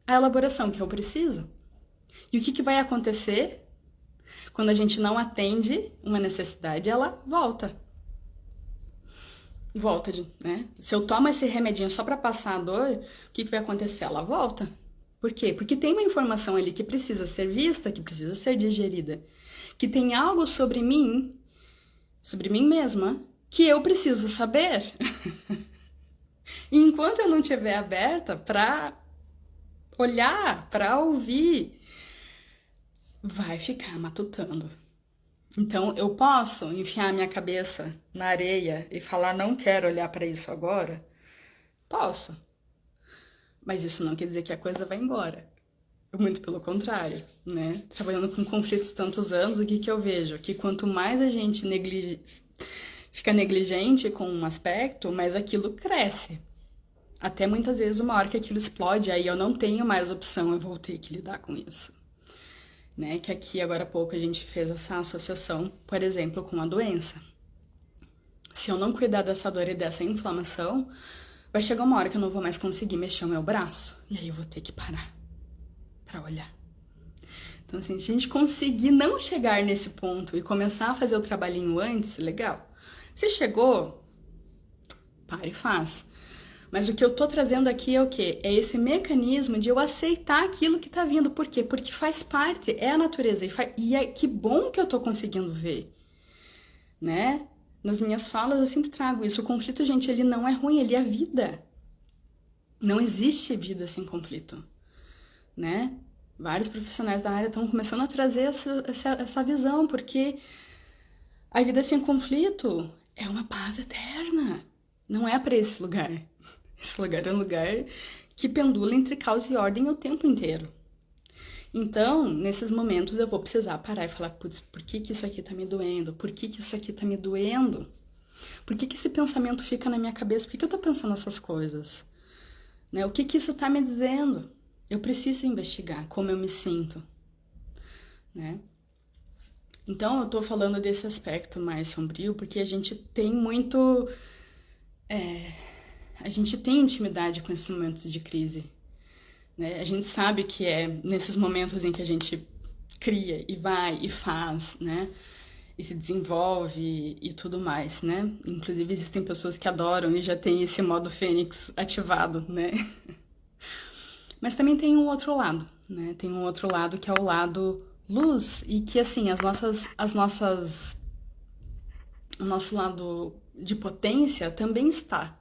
a elaboração que eu preciso. E o que vai acontecer? Quando a gente não atende uma necessidade, ela volta. Volta, né? Se eu tomo esse remedinho só para passar a dor, o que vai acontecer? Ela volta. Por quê? Porque tem uma informação ali que precisa ser vista, que precisa ser digerida. Que tem algo sobre mim mesma, que eu preciso saber. E enquanto eu não estiver aberta para olhar, para ouvir, vai ficar matutando. Então, eu posso enfiar minha cabeça na areia e falar, não quero olhar para isso agora? Posso. Mas isso não quer dizer que a coisa vai embora. Muito pelo contrário, né? Trabalhando com conflitos tantos anos, o que eu vejo? Que quanto mais a gente fica negligente com um aspecto, mais aquilo cresce. Até muitas vezes uma hora que aquilo explode, aí eu não tenho mais opção, eu vou ter que lidar com isso. Né? Que aqui, agora há pouco, a gente fez essa associação, por exemplo, com a doença. Se eu não cuidar dessa dor e dessa inflamação, vai chegar uma hora que eu não vou mais conseguir mexer o meu braço. E aí eu vou ter que parar para olhar. Então, assim, se a gente conseguir não chegar nesse ponto e começar a fazer o trabalhinho antes, legal. Se chegou, para e faz. Mas o que eu tô trazendo aqui é o quê? É esse mecanismo de eu aceitar aquilo que tá vindo. Por quê? Porque faz parte, é a natureza. E é que bom que eu tô conseguindo ver, né? Nas minhas falas eu sempre trago isso. O conflito, gente, ele não é ruim, ele é vida. Não existe vida sem conflito, né? Vários profissionais da área estão começando a trazer essa visão, porque a vida sem conflito é uma paz eterna. Não é para esse lugar. Esse lugar é um lugar que pendula entre caos e ordem o tempo inteiro. Então, nesses momentos eu vou precisar parar e falar, putz, por que isso aqui tá me doendo? Por que isso aqui tá me doendo? Por que esse pensamento fica na minha cabeça? Por que eu tô pensando essas coisas? Né? O que isso tá me dizendo? Eu preciso investigar como eu me sinto, né? Então, eu tô falando desse aspecto mais sombrio porque a gente tem muito... A gente tem intimidade com esses momentos de crise, né? A gente sabe que é nesses momentos em que a gente cria e vai e faz, né? E se desenvolve e tudo mais, né? Inclusive existem pessoas que adoram e já tem esse modo fênix ativado, né? Mas também tem um outro lado, né? Tem um outro lado que é o lado luz e que, assim, o nosso lado de potência também está,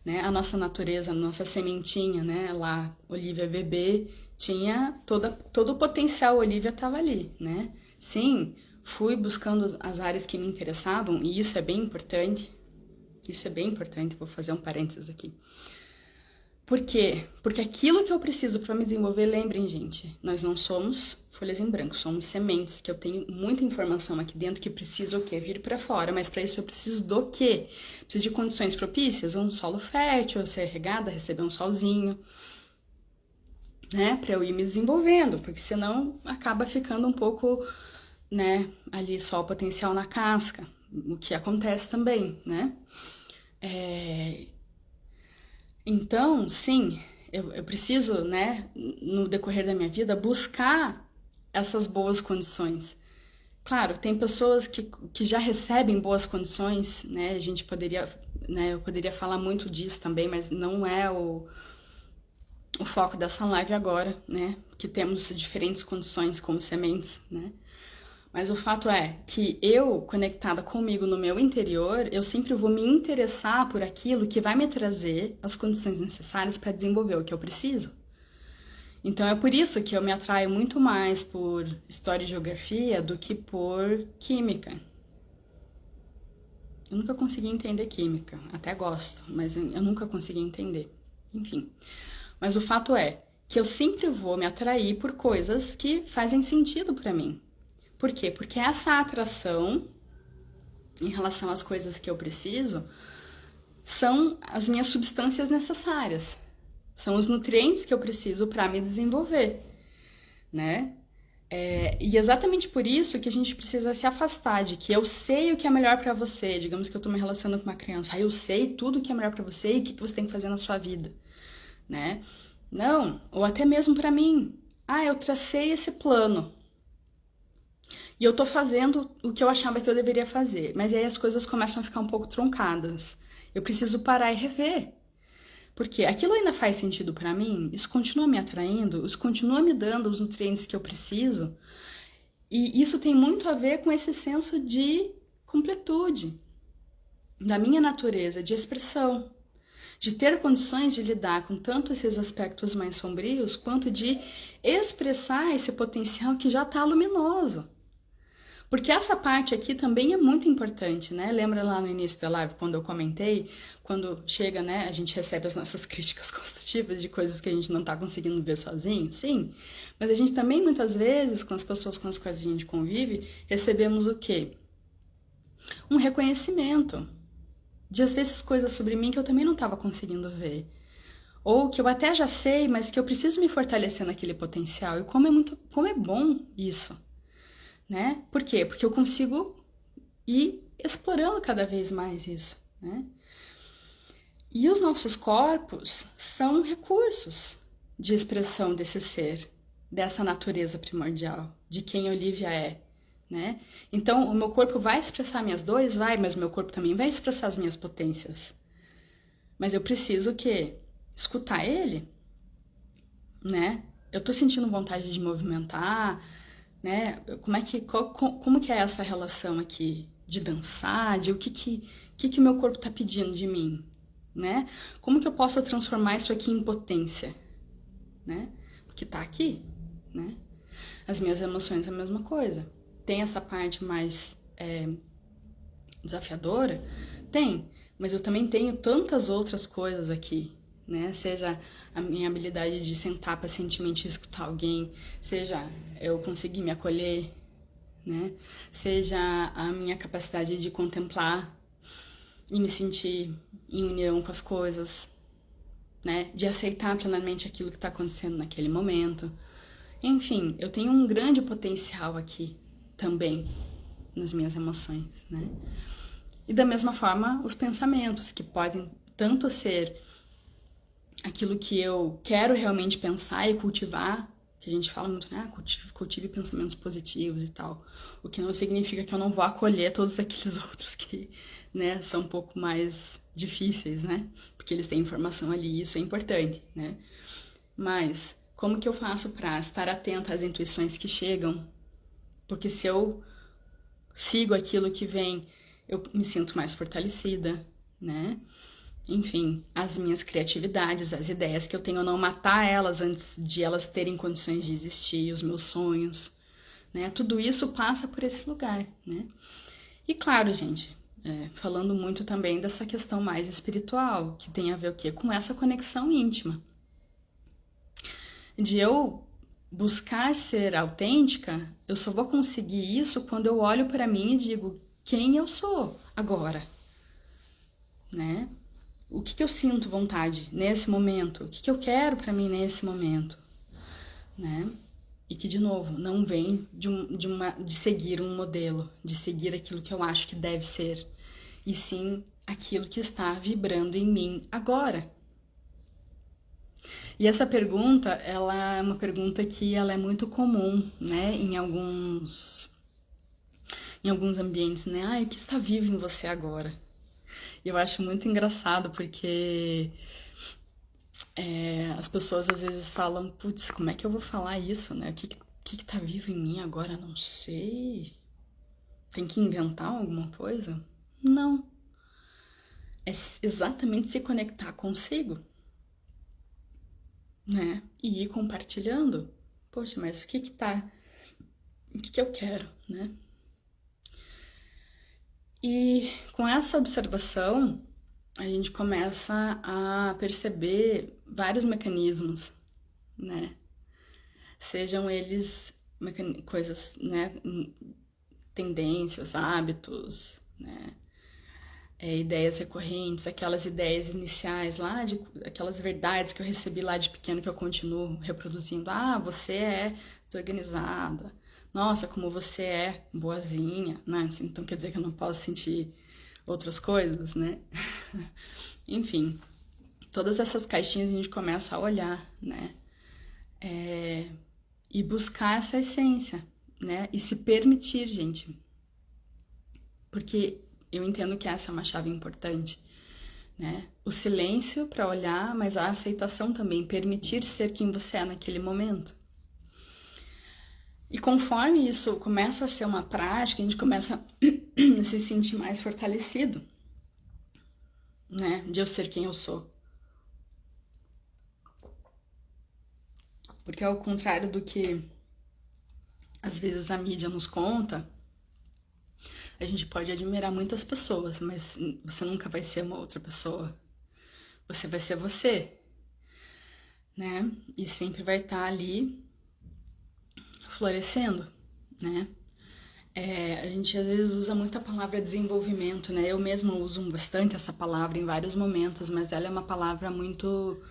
né? A nossa natureza, a nossa sementinha, né? Lá, Olivia bebê, tinha todo o potencial, Olivia estava ali, né? Sim, fui buscando as áreas que me interessavam, e isso é bem importante. Isso é bem importante, vou fazer um parênteses aqui. Por quê? Porque aquilo que eu preciso para me desenvolver, lembrem, gente, nós não somos folhas em branco, somos sementes, que eu tenho muita informação aqui dentro que precisa o quê? Vir para fora, mas para isso eu preciso do quê? Preciso de condições propícias, um solo fértil, ser regada, receber um solzinho, né? Para eu ir me desenvolvendo, porque senão acaba ficando um pouco, né, ali só o potencial na casca, o que acontece também, né? Então, sim, eu preciso, né, no decorrer da minha vida, buscar essas boas condições. Claro, tem pessoas que já recebem boas condições, né, a gente poderia, né, eu poderia falar muito disso também, mas não é o foco dessa live agora, né, que temos diferentes condições como sementes, né. Mas o fato é que eu, conectada comigo no meu interior, eu sempre vou me interessar por aquilo que vai me trazer as condições necessárias para desenvolver o que eu preciso. Então é por isso que eu me atraio muito mais por história e geografia do que por química. Eu nunca consegui entender química, até gosto, mas eu nunca consegui entender. Enfim. Mas o fato é que eu sempre vou me atrair por coisas que fazem sentido para mim. Por quê? Porque essa atração em relação às coisas que eu preciso são as minhas substâncias necessárias. São os nutrientes que eu preciso para me desenvolver, né? E exatamente por isso que a gente precisa se afastar de que eu sei o que é melhor para você. Digamos que eu tô me relacionando com uma criança, eu sei tudo o que é melhor para você e o que você tem que fazer na sua vida, né? Não, ou até mesmo para mim. Eu tracei esse plano e eu tô fazendo o que eu achava que eu deveria fazer, mas aí as coisas começam a ficar um pouco truncadas. Eu preciso parar e rever. Porque aquilo ainda faz sentido para mim, isso continua me atraindo, isso continua me dando os nutrientes que eu preciso. E isso tem muito a ver com esse senso de completude, da minha natureza, de expressão, de ter condições de lidar com tanto esses aspectos mais sombrios, quanto de expressar esse potencial que já está luminoso. Porque essa parte aqui também é muito importante, né? Lembra lá no início da live, quando eu comentei, quando chega, né, a gente recebe as nossas críticas construtivas de coisas que a gente não tá conseguindo ver sozinho? Sim. Mas a gente também, muitas vezes, com as pessoas com as quais a gente convive, recebemos o quê? Um reconhecimento de, às vezes, coisas sobre mim que eu também não estava conseguindo ver. Ou que eu até já sei, mas que eu preciso me fortalecer naquele potencial. E como é bom isso, né? Por quê? Porque eu consigo ir explorando cada vez mais isso, né? E os nossos corpos são recursos de expressão desse ser, dessa natureza primordial, de quem Olivia é, né? Então, o meu corpo vai expressar minhas dores? Vai, mas o meu corpo também vai expressar as minhas potências. Mas eu preciso o quê? Escutar ele, né? Eu tô sentindo vontade de movimentar, né? Como que é essa relação aqui de dançar, de o que o meu corpo tá pedindo de mim, né? Como que eu posso transformar isso aqui em potência, né? Porque tá aqui, né? As minhas emoções é a mesma coisa. Tem essa parte mais desafiadora? Tem, mas eu também tenho tantas outras coisas aqui, né? Seja a minha habilidade de sentar pacientemente e escutar alguém, seja eu conseguir me acolher, né? Seja a minha capacidade de contemplar e me sentir em união com as coisas, né? De aceitar plenamente aquilo que está acontecendo naquele momento. Enfim, eu tenho um grande potencial aqui também nas minhas emoções, né? E da mesma forma, os pensamentos, que podem tanto ser aquilo que eu quero realmente pensar e cultivar, que a gente fala muito, né? Cultive pensamentos positivos e tal. O que não significa que eu não vou acolher todos aqueles outros que, né, são um pouco mais difíceis, né? Porque eles têm informação ali e isso é importante, né? Mas como que eu faço para estar atenta às intuições que chegam? Porque se eu sigo aquilo que vem, eu me sinto mais fortalecida, né? Enfim, as minhas criatividades, as ideias que eu tenho, não matar elas antes de elas terem condições de existir, os meus sonhos, né? Tudo isso passa por esse lugar, né? E claro, gente, falando muito também dessa questão mais espiritual, que tem a ver o quê? Com essa conexão íntima. De eu buscar ser autêntica, eu só vou conseguir isso quando eu olho para mim e digo quem eu sou agora, né? O que eu sinto vontade nesse momento? O que eu quero para mim nesse momento, né? E que, de novo, não vem de seguir um modelo, de seguir aquilo que eu acho que deve ser, e sim aquilo que está vibrando em mim agora. E essa pergunta, ela é uma pergunta que ela é muito comum, né, em alguns ambientes, né? O que está vivo em você agora? E eu acho muito engraçado porque as pessoas às vezes falam, putz, como é que eu vou falar isso, né? O que tá vivo em mim agora? Não sei. Tem que inventar alguma coisa? Não. É exatamente se conectar consigo, né? E ir compartilhando. Poxa, mas o que que tá... O que que eu quero, né? E com essa observação, a gente começa a perceber vários mecanismos, né? Sejam eles coisas, né? Tendências, hábitos, né? Ideias recorrentes, aquelas ideias iniciais lá, aquelas verdades que eu recebi lá de pequeno que eu continuo reproduzindo. Ah, você é desorganizada. Nossa, como você é boazinha, né? Então quer dizer que eu não posso sentir outras coisas, né? Enfim, todas essas caixinhas a gente começa a olhar, né? E buscar essa essência, né? E se permitir, gente. Porque eu entendo que essa é uma chave importante, né? O silêncio para olhar, mas a aceitação também, permitir ser quem você é naquele momento. E conforme isso começa a ser uma prática, a gente começa a se sentir mais fortalecido, né? De eu ser quem eu sou. Porque ao contrário do que às vezes a mídia nos conta, a gente pode admirar muitas pessoas, mas você nunca vai ser uma outra pessoa. Você vai ser você, né? E sempre vai estar ali florescendo, né? A gente às vezes usa muito a palavra desenvolvimento, né? Eu mesma uso bastante essa palavra em vários momentos, mas ela é uma palavra muito...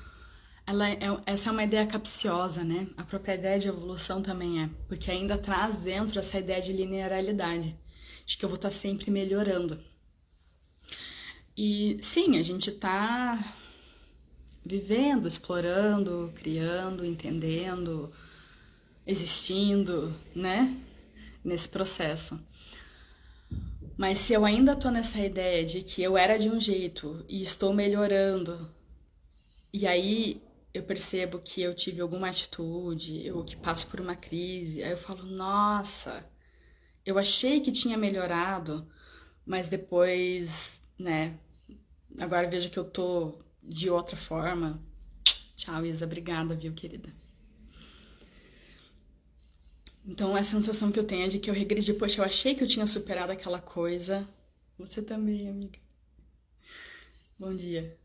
essa é uma ideia capciosa, né? A própria ideia de evolução também é, porque ainda traz dentro essa ideia de linearidade, de que eu vou estar sempre melhorando. E sim, a gente tá vivendo, explorando, criando, entendendo, existindo, né? Nesse processo. Mas se eu ainda tô nessa ideia de que eu era de um jeito e estou melhorando, e aí eu percebo que eu tive alguma atitude, ou que passo por uma crise, aí eu falo, nossa, eu achei que tinha melhorado, mas depois, né, agora vejo que eu tô de outra forma. Tchau, Isa, obrigada, viu, querida? Então a sensação que eu tenho é de que eu regredi, poxa, eu achei que eu tinha superado aquela coisa. Você também, amiga. Bom dia.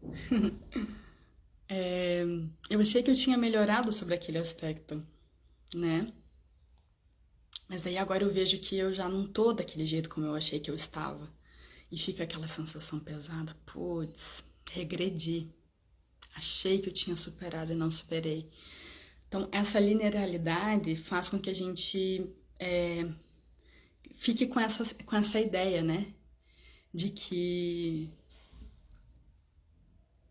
Eu achei que eu tinha melhorado sobre aquele aspecto, né? Mas daí agora eu vejo que eu já não tô daquele jeito como eu achei que eu estava. E fica aquela sensação pesada, putz, regredi. Achei que eu tinha superado e não superei. Então, essa linearidade faz com que a gente fique com essa ideia, né? De que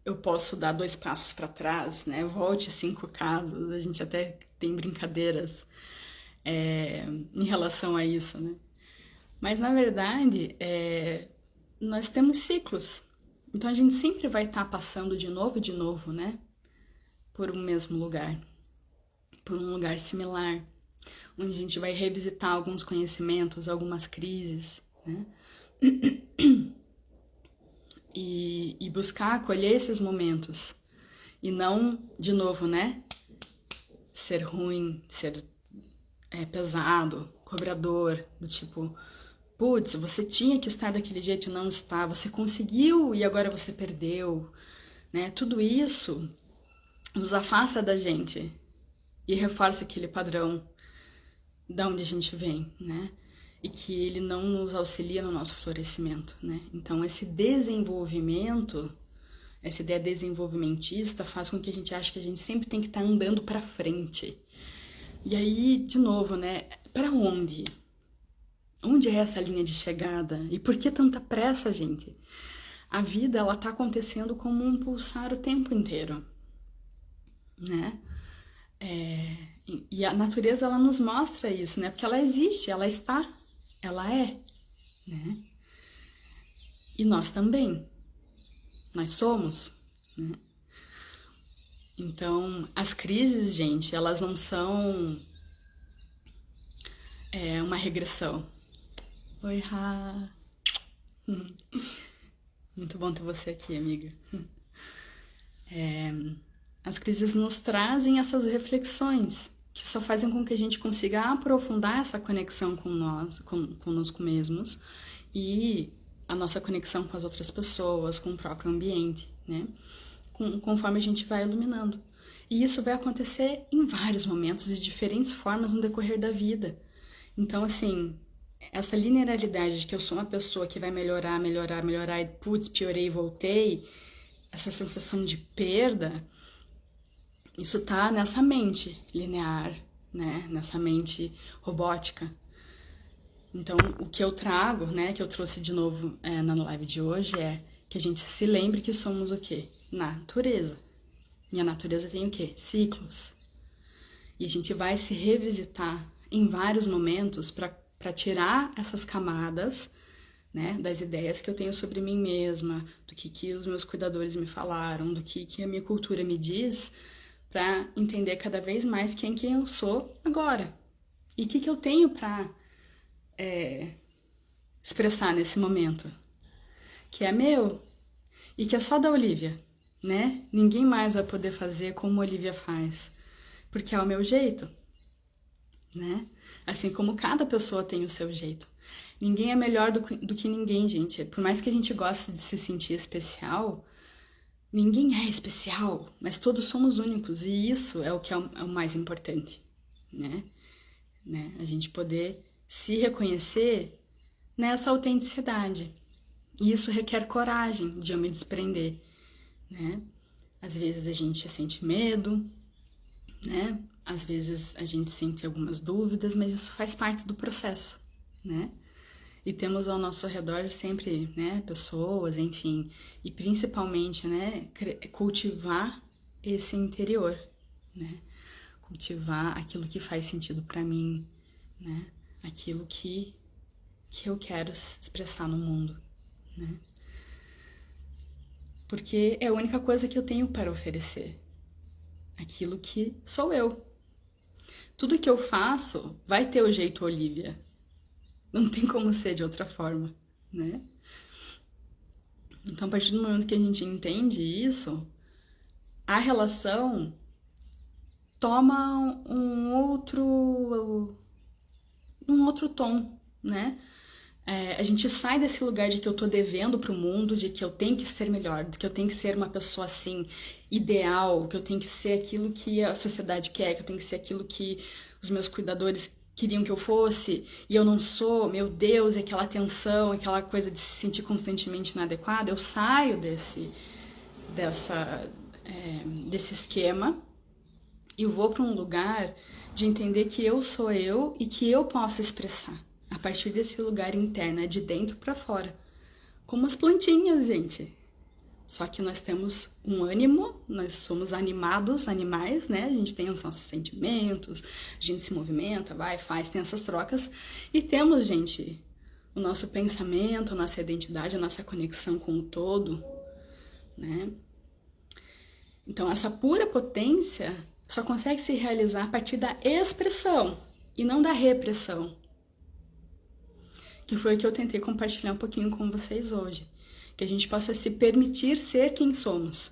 eu posso dar 2 passos para trás, né? Volte 5 casas. A gente até tem brincadeiras em relação a isso, né? Mas, na verdade, nós temos ciclos. Então, a gente sempre vai estar passando de novo, né? Por um mesmo lugar. Por um lugar similar. Onde a gente vai revisitar alguns conhecimentos, algumas crises, né? E buscar acolher esses momentos. E não, de novo, né? Ser ruim, ser pesado, cobrador, do tipo, putz, você tinha que estar daquele jeito e não está, você conseguiu e agora você perdeu, né? Tudo isso nos afasta da gente e reforça aquele padrão da onde a gente vem, né? E que ele não nos auxilia no nosso florescimento, né? Então, esse desenvolvimento, essa ideia desenvolvimentista faz com que a gente ache que a gente sempre tem que estar andando para frente. E aí, de novo, né? Para onde? Onde é essa linha de chegada? E por que tanta pressa, gente? A vida, ela tá acontecendo como um pulsar o tempo inteiro, né? E a natureza, ela nos mostra isso, né? Porque ela existe, ela está, ela é, né? E nós também, nós somos, né? Então, as crises, gente, elas não são uma regressão. Oi, Rá. Muito bom ter você aqui, amiga. As crises nos trazem essas reflexões que só fazem com que a gente consiga aprofundar essa conexão com nós, conosco mesmos e a nossa conexão com as outras pessoas, com o próprio ambiente, né? Conforme a gente vai iluminando. E isso vai acontecer em vários momentos e de diferentes formas no decorrer da vida. Então, assim, essa linearidade de que eu sou uma pessoa que vai melhorar, melhorar, melhorar e putz, piorei e voltei, essa sensação de perda, isso tá nessa mente linear, né? Nessa mente robótica. Então, o que eu trago, né, que eu trouxe de novo na live de hoje é que a gente se lembre que somos o quê? Natureza. E a natureza tem o quê? Ciclos. E a gente vai se revisitar em vários momentos para tirar essas camadas, né, das ideias que eu tenho sobre mim mesma, do que os meus cuidadores me falaram, do que a minha cultura me diz, para entender cada vez mais quem eu sou agora. E o que eu tenho para expressar nesse momento. Que é meu e que é só da Olivia, né? Ninguém mais vai poder fazer como a Olivia faz. Porque é o meu jeito, né? Assim como cada pessoa tem o seu jeito. Ninguém é melhor do que ninguém, gente. Por mais que a gente goste de se sentir especial, ninguém é especial, mas todos somos únicos. E isso é o que é o mais importante, né? A gente poder se reconhecer nessa autenticidade. E isso requer coragem de eu me desprender, né? Às vezes a gente sente medo, né? Às vezes a gente sente algumas dúvidas, mas isso faz parte do processo, né? E temos ao nosso redor sempre, né, pessoas, enfim, e principalmente, né, cultivar esse interior, né? Cultivar aquilo que faz sentido para mim, né? Aquilo que eu quero expressar no mundo, né? Porque é a única coisa que eu tenho para oferecer. Aquilo que sou eu. Tudo que eu faço vai ter o jeito Olivia. Não tem como ser de outra forma, né? Então, a partir do momento que a gente entende isso, a relação toma um outro tom, né? A gente sai desse lugar de que eu tô devendo pro mundo, de que eu tenho que ser melhor, de que eu tenho que ser uma pessoa assim, ideal, que eu tenho que ser aquilo que a sociedade quer, que eu tenho que ser aquilo que os meus cuidadores queriam que eu fosse, e eu não sou, meu Deus, aquela tensão, aquela coisa de se sentir constantemente inadequada. Eu saio desse esquema e vou para um lugar de entender que eu sou eu e que eu posso expressar a partir desse lugar interno, é de dentro para fora. Como as plantinhas, gente. Só que nós temos um ânimo, nós somos animados, animais, né? A gente tem os nossos sentimentos, a gente se movimenta, vai, faz, tem essas trocas. E temos, gente, o nosso pensamento, a nossa identidade, a nossa conexão com o todo, né? Então, essa pura potência só consegue se realizar a partir da expressão e não da repressão. Que foi o que eu tentei compartilhar um pouquinho com vocês hoje. Que a gente possa se permitir ser quem somos,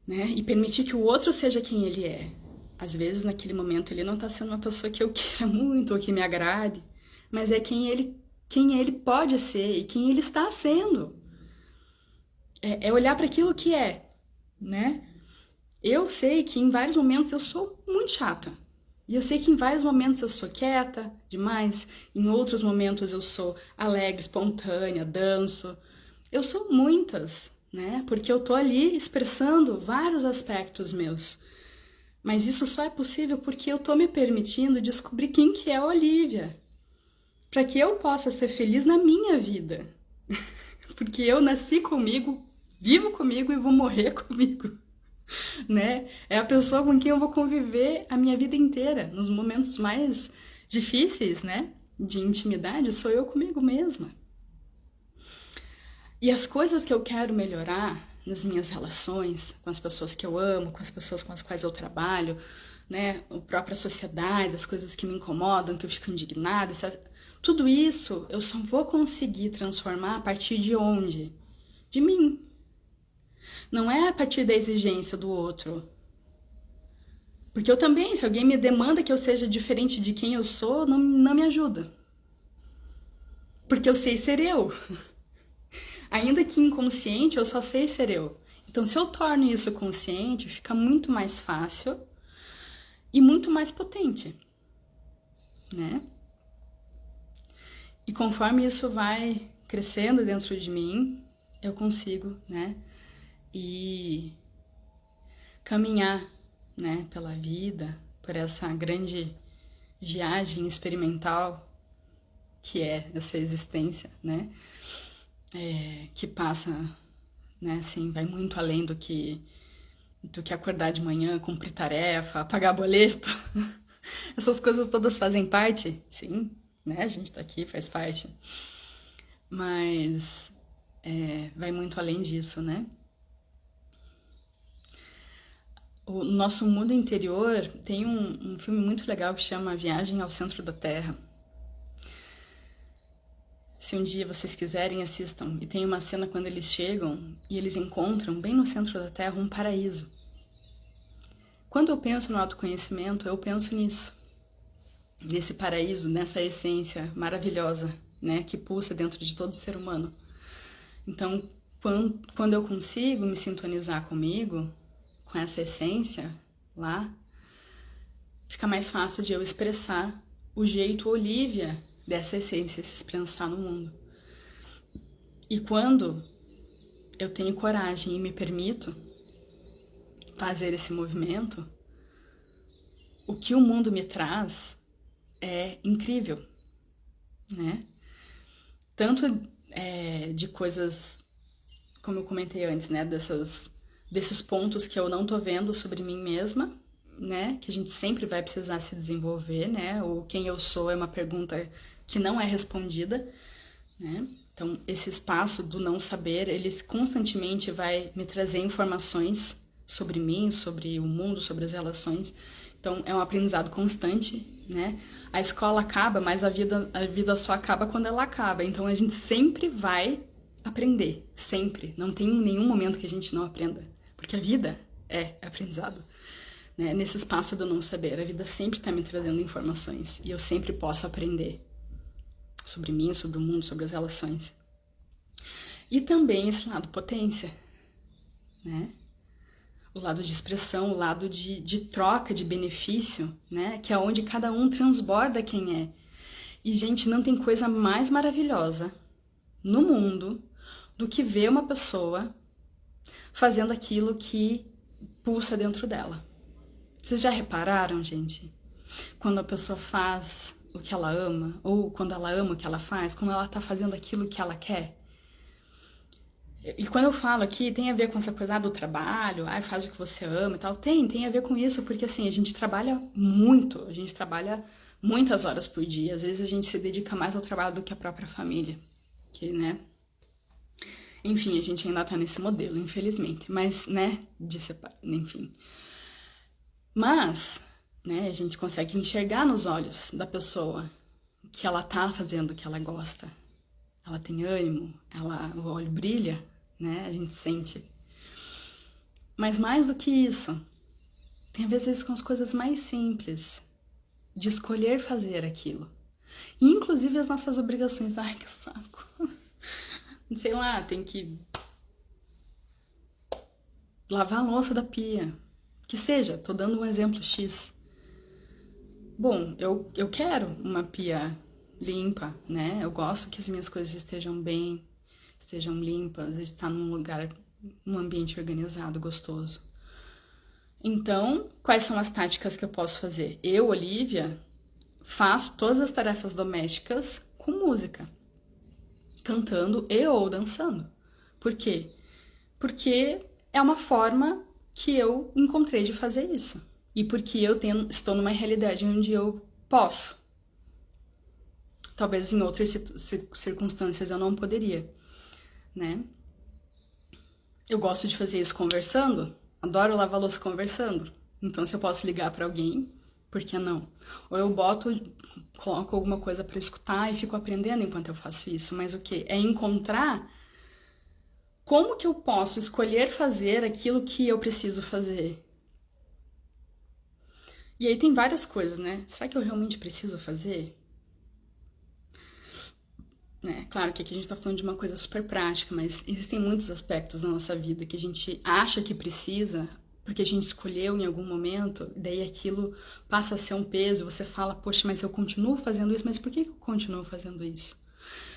né? E permitir que o outro seja quem ele é. Às vezes, naquele momento, ele não está sendo uma pessoa que eu queira muito ou que me agrade, mas é quem ele pode ser e quem ele está sendo. É olhar para aquilo que é, né? Eu sei que em vários momentos eu sou muito chata. E eu sei que em vários momentos eu sou quieta demais, em outros momentos eu sou alegre, espontânea, danço. Eu sou muitas, né? Porque eu tô ali expressando vários aspectos meus. Mas isso só é possível porque eu tô me permitindo descobrir quem que é a Olivia. Para que eu possa ser feliz na minha vida. Porque eu nasci comigo, vivo comigo e vou morrer comigo. Né? É a pessoa com quem eu vou conviver a minha vida inteira. Nos momentos mais difíceis, né? De intimidade, sou eu comigo mesma. E as coisas que eu quero melhorar nas minhas relações, com as pessoas que eu amo, com as pessoas com as quais eu trabalho, né? A própria sociedade, as coisas que me incomodam, que eu fico indignada, Tudo isso eu só vou conseguir transformar a partir de onde? De mim. Não é a partir da exigência do outro. Porque eu também, se alguém me demanda que eu seja diferente de quem eu sou, não me ajuda. Porque eu sei ser eu. Ainda que inconsciente, eu só sei ser eu. Então, se eu torno isso consciente, fica muito mais fácil e muito mais potente, né? E conforme isso vai crescendo dentro de mim, eu consigo, né? E caminhar, né, pela vida, por essa grande viagem experimental que é essa existência, né? Que passa, né, assim, vai muito além do que acordar de manhã, cumprir tarefa, pagar boleto. Essas coisas todas fazem parte, sim, né? A gente tá aqui, faz parte. Mas vai muito além disso, né? O nosso mundo interior tem um filme muito legal que chama Viagem ao Centro da Terra. Se um dia vocês quiserem, assistam. E tem uma cena quando eles chegam e eles encontram, bem no centro da Terra, um paraíso. Quando eu penso no autoconhecimento, eu penso nisso. Nesse paraíso, nessa essência maravilhosa, né, que pulsa dentro de todo ser humano. Então, quando eu consigo me sintonizar comigo, com essa essência lá, fica mais fácil de eu expressar o jeito Olivia dessa essência se expressar no mundo. E quando eu tenho coragem e me permito fazer esse movimento, o que o mundo me traz é incrível, né? Tanto de coisas, como eu comentei antes, né? Desses pontos que eu não tô vendo sobre mim mesma, né? Que a gente sempre vai precisar se desenvolver, né? O quem eu sou é uma pergunta que não é respondida, né? Então, esse espaço do não saber, eles constantemente vai me trazer informações sobre mim, sobre o mundo, sobre as relações. Então, é um aprendizado constante, né? A escola acaba, mas a vida só acaba quando ela acaba. Então, a gente sempre vai aprender, sempre. Não tem nenhum momento que a gente não aprenda, porque a vida é aprendizado. Né? Nesse espaço do não saber, a vida sempre está me trazendo informações e eu sempre posso aprender sobre mim, sobre o mundo, sobre as relações. E também esse lado potência, né? O lado de expressão, o lado de troca, de benefício, né? Que é onde cada um transborda quem é. E, gente, não tem coisa mais maravilhosa no mundo do que ver uma pessoa fazendo aquilo que pulsa dentro dela. Vocês já repararam, gente? Quando a pessoa faz o que ela ama, ou quando ela ama o que ela faz, quando ela tá fazendo aquilo que ela quer. E quando eu falo aqui, tem a ver com essa coisa do trabalho, faz o que você ama e tal. Tem a ver com isso, porque assim, a gente trabalha muito, a gente trabalha muitas horas por dia. Às vezes a gente se dedica mais ao trabalho do que à própria família, que, né? Enfim, a gente ainda tá nesse modelo, infelizmente. Mas, né, enfim. Mas, né, a gente consegue enxergar nos olhos da pessoa que ela tá fazendo o que ela gosta. Ela tem ânimo, o olho brilha, né? A gente sente. Mas mais do que isso, tem a ver às vezes com as coisas mais simples, de escolher fazer aquilo. E, inclusive as nossas obrigações. Ai, que saco. Sei lá, tem que lavar a louça da pia. Que seja, tô dando um exemplo X. Bom, eu quero uma pia limpa, né? Eu gosto que as minhas coisas estejam bem, estejam limpas, estar num lugar, num ambiente organizado, gostoso. Então, quais são as táticas que eu posso fazer? Eu, Olivia, faço todas as tarefas domésticas com música, cantando e ou dançando. Por quê? Porque é uma forma que eu encontrei de fazer isso. E porque eu estou numa realidade onde eu posso. Talvez em outras circunstâncias eu não poderia, né? Eu gosto de fazer isso conversando, adoro lavar louça conversando. Então, se eu posso ligar para alguém, Por que não? Ou eu boto, coloco alguma coisa para escutar e fico aprendendo enquanto eu faço isso. Mas o que? É encontrar como que eu posso escolher fazer aquilo que eu preciso fazer. E aí tem várias coisas, né? Será que eu realmente preciso fazer? Claro que aqui a gente tá falando de uma coisa super prática, mas existem muitos aspectos na nossa vida que a gente acha que precisa, porque a gente escolheu em algum momento, daí aquilo passa a ser um peso, você fala, poxa, mas eu continuo fazendo isso, mas por que eu continuo fazendo isso?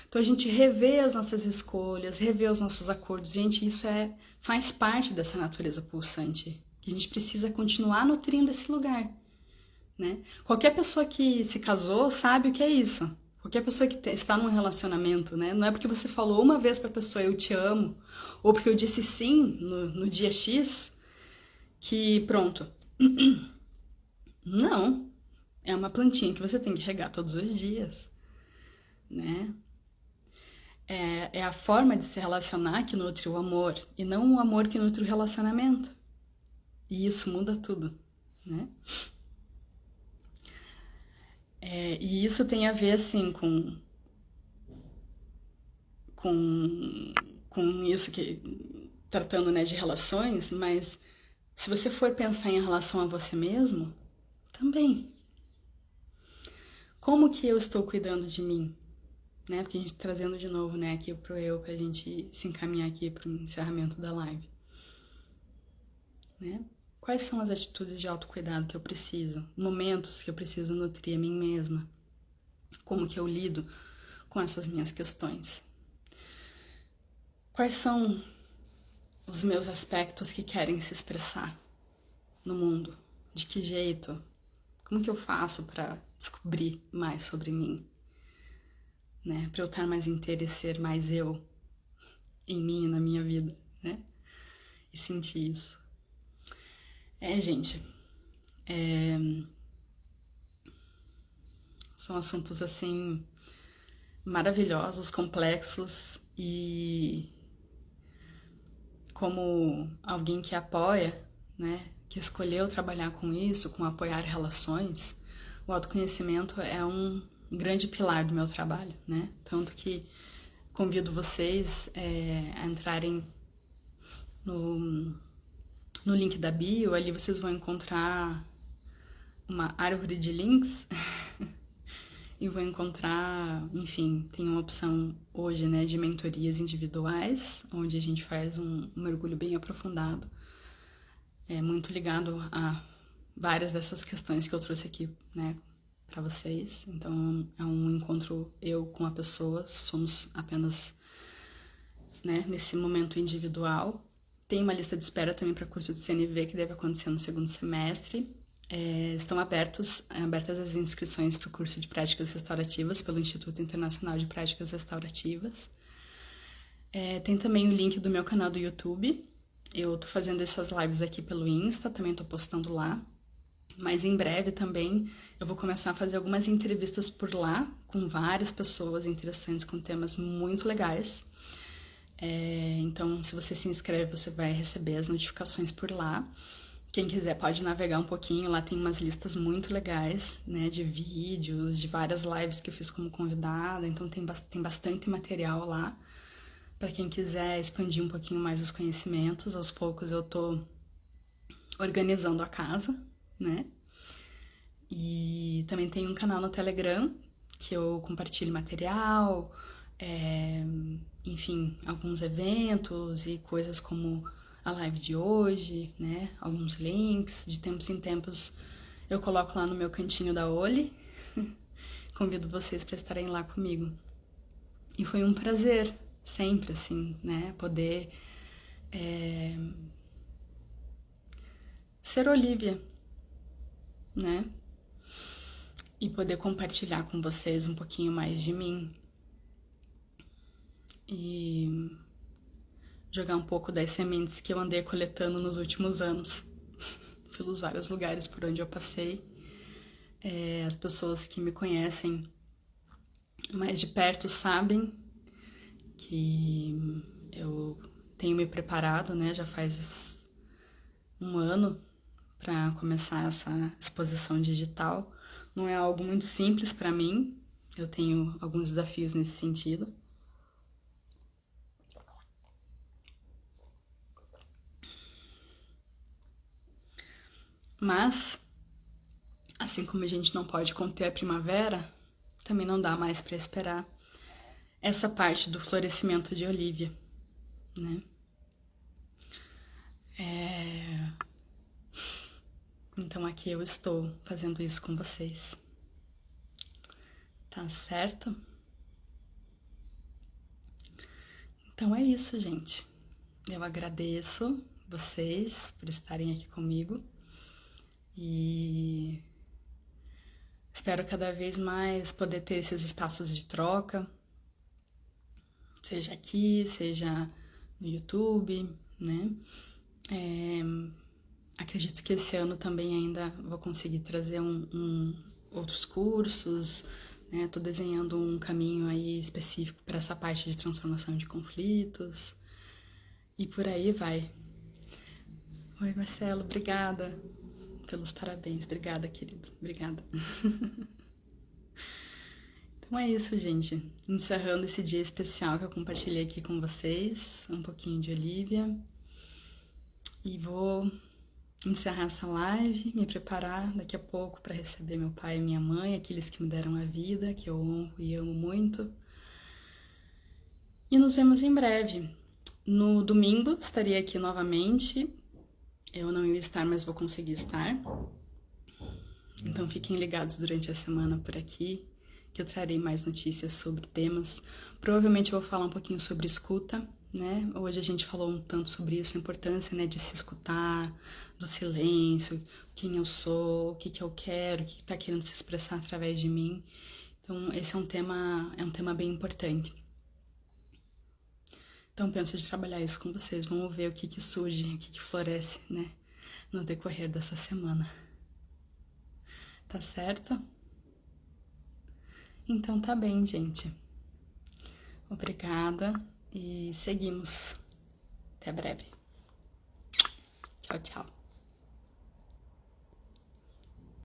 Então a gente revê as nossas escolhas, revê os nossos acordos. Gente, isso faz parte dessa natureza pulsante, que a gente precisa continuar nutrindo esse lugar, né? Qualquer pessoa que se casou sabe o que é isso. Qualquer pessoa que está num relacionamento, né? Não é porque você falou uma vez pra pessoa eu te amo, ou porque eu disse sim no dia X, que pronto. Não. É uma plantinha que você tem que regar todos os dias, né? É a forma de se relacionar que nutre o amor, e não o amor que nutre o relacionamento. E isso muda tudo, né? E isso tem a ver, assim, com isso que... Tratando, né, de relações, mas se você for pensar em relação a você mesmo, também. Como que eu estou cuidando de mim? Né? Porque a gente tá trazendo de novo, né, aqui pro eu, pra gente se encaminhar aqui pro encerramento da live. Né? Quais são as atitudes de autocuidado que eu preciso? Momentos que eu preciso nutrir a mim mesma? Como que eu lido com essas minhas questões? Quais são os meus aspectos que querem se expressar no mundo? De que jeito? Como que eu faço para descobrir mais sobre mim? Né? Para eu estar mais inteira e ser mais eu em mim e na minha vida, né? E sentir isso. Gente, são assuntos assim maravilhosos, complexos, e como alguém que apoia, né, que escolheu trabalhar com isso, com apoiar relações, o autoconhecimento é um grande pilar do meu trabalho, né? Tanto que convido vocês a entrarem no link da bio, ali vocês vão encontrar uma árvore de links e vão encontrar, enfim, tem uma opção hoje, né, de mentorias individuais, onde a gente faz um mergulho bem aprofundado, muito ligado a várias dessas questões que eu trouxe aqui, né, para vocês. Então é um encontro eu com a pessoa, somos apenas, né, nesse momento individual. Tem uma lista de espera também para curso de CNV que deve acontecer no segundo semestre. Estão abertas as inscrições para o curso de práticas restaurativas pelo Instituto Internacional de Práticas Restaurativas. Tem também o link do meu canal do YouTube. Eu tô fazendo essas lives aqui pelo Insta, também tô postando lá. Mas em breve também eu vou começar a fazer algumas entrevistas por lá, com várias pessoas interessantes, com temas muito legais. Então, se você se inscreve, você vai receber as notificações por lá. Quem quiser pode navegar um pouquinho, lá tem umas listas muito legais, né, de vídeos, de várias lives que eu fiz como convidada, então tem bastante material lá para quem quiser expandir um pouquinho mais os conhecimentos. Aos poucos eu tô organizando a casa, né, e também tem um canal no Telegram que eu compartilho material, enfim, alguns eventos e coisas como a live de hoje, né? Alguns links, de tempos em tempos eu coloco lá no meu cantinho da Oli. Convido vocês para estarem lá comigo. E foi um prazer, sempre, assim, né? Poder ser Olivia, né? E poder compartilhar com vocês um pouquinho mais de mim. E jogar um pouco das sementes que eu andei coletando nos últimos anos, pelos vários lugares por onde eu passei. As pessoas que me conhecem mais de perto sabem que eu tenho me preparado, né, já faz um ano para começar essa exposição digital. Não é algo muito simples para mim, eu tenho alguns desafios nesse sentido. Mas, assim como a gente não pode conter a primavera, também não dá mais para esperar essa parte do florescimento de Olivia, né? Então aqui eu estou fazendo isso com vocês. Tá certo? Então é isso, gente. Eu agradeço vocês por estarem aqui comigo e espero cada vez mais poder ter esses espaços de troca, seja aqui, seja no YouTube, né? Acredito que esse ano também ainda vou conseguir trazer outros cursos, né? Tô desenhando um caminho aí específico para essa parte de transformação de conflitos e por aí vai. Oi, Marcelo, obrigada pelos parabéns. Obrigada, querido. Obrigada. Então é isso, gente. Encerrando esse dia especial que eu compartilhei aqui com vocês, um pouquinho de Olivia. E vou encerrar essa live, me preparar daqui a pouco para receber meu pai e minha mãe, aqueles que me deram a vida, que eu honro e amo muito. E nos vemos em breve. No domingo estarei aqui novamente. Eu não ia estar, mas vou conseguir estar. Então fiquem ligados durante a semana por aqui, que eu trarei mais notícias sobre temas. Provavelmente eu vou falar um pouquinho sobre escuta, né? Hoje a gente falou um tanto sobre isso, a importância, né, de se escutar, do silêncio, quem eu sou, o que eu quero, o que está querendo se expressar através de mim. Então esse é um tema bem importante. Então penso de trabalhar isso com vocês, vamos ver o que surge, o que floresce, né, no decorrer dessa semana. Tá certo? Então tá bem, gente. Obrigada e seguimos. Até breve. Tchau, tchau.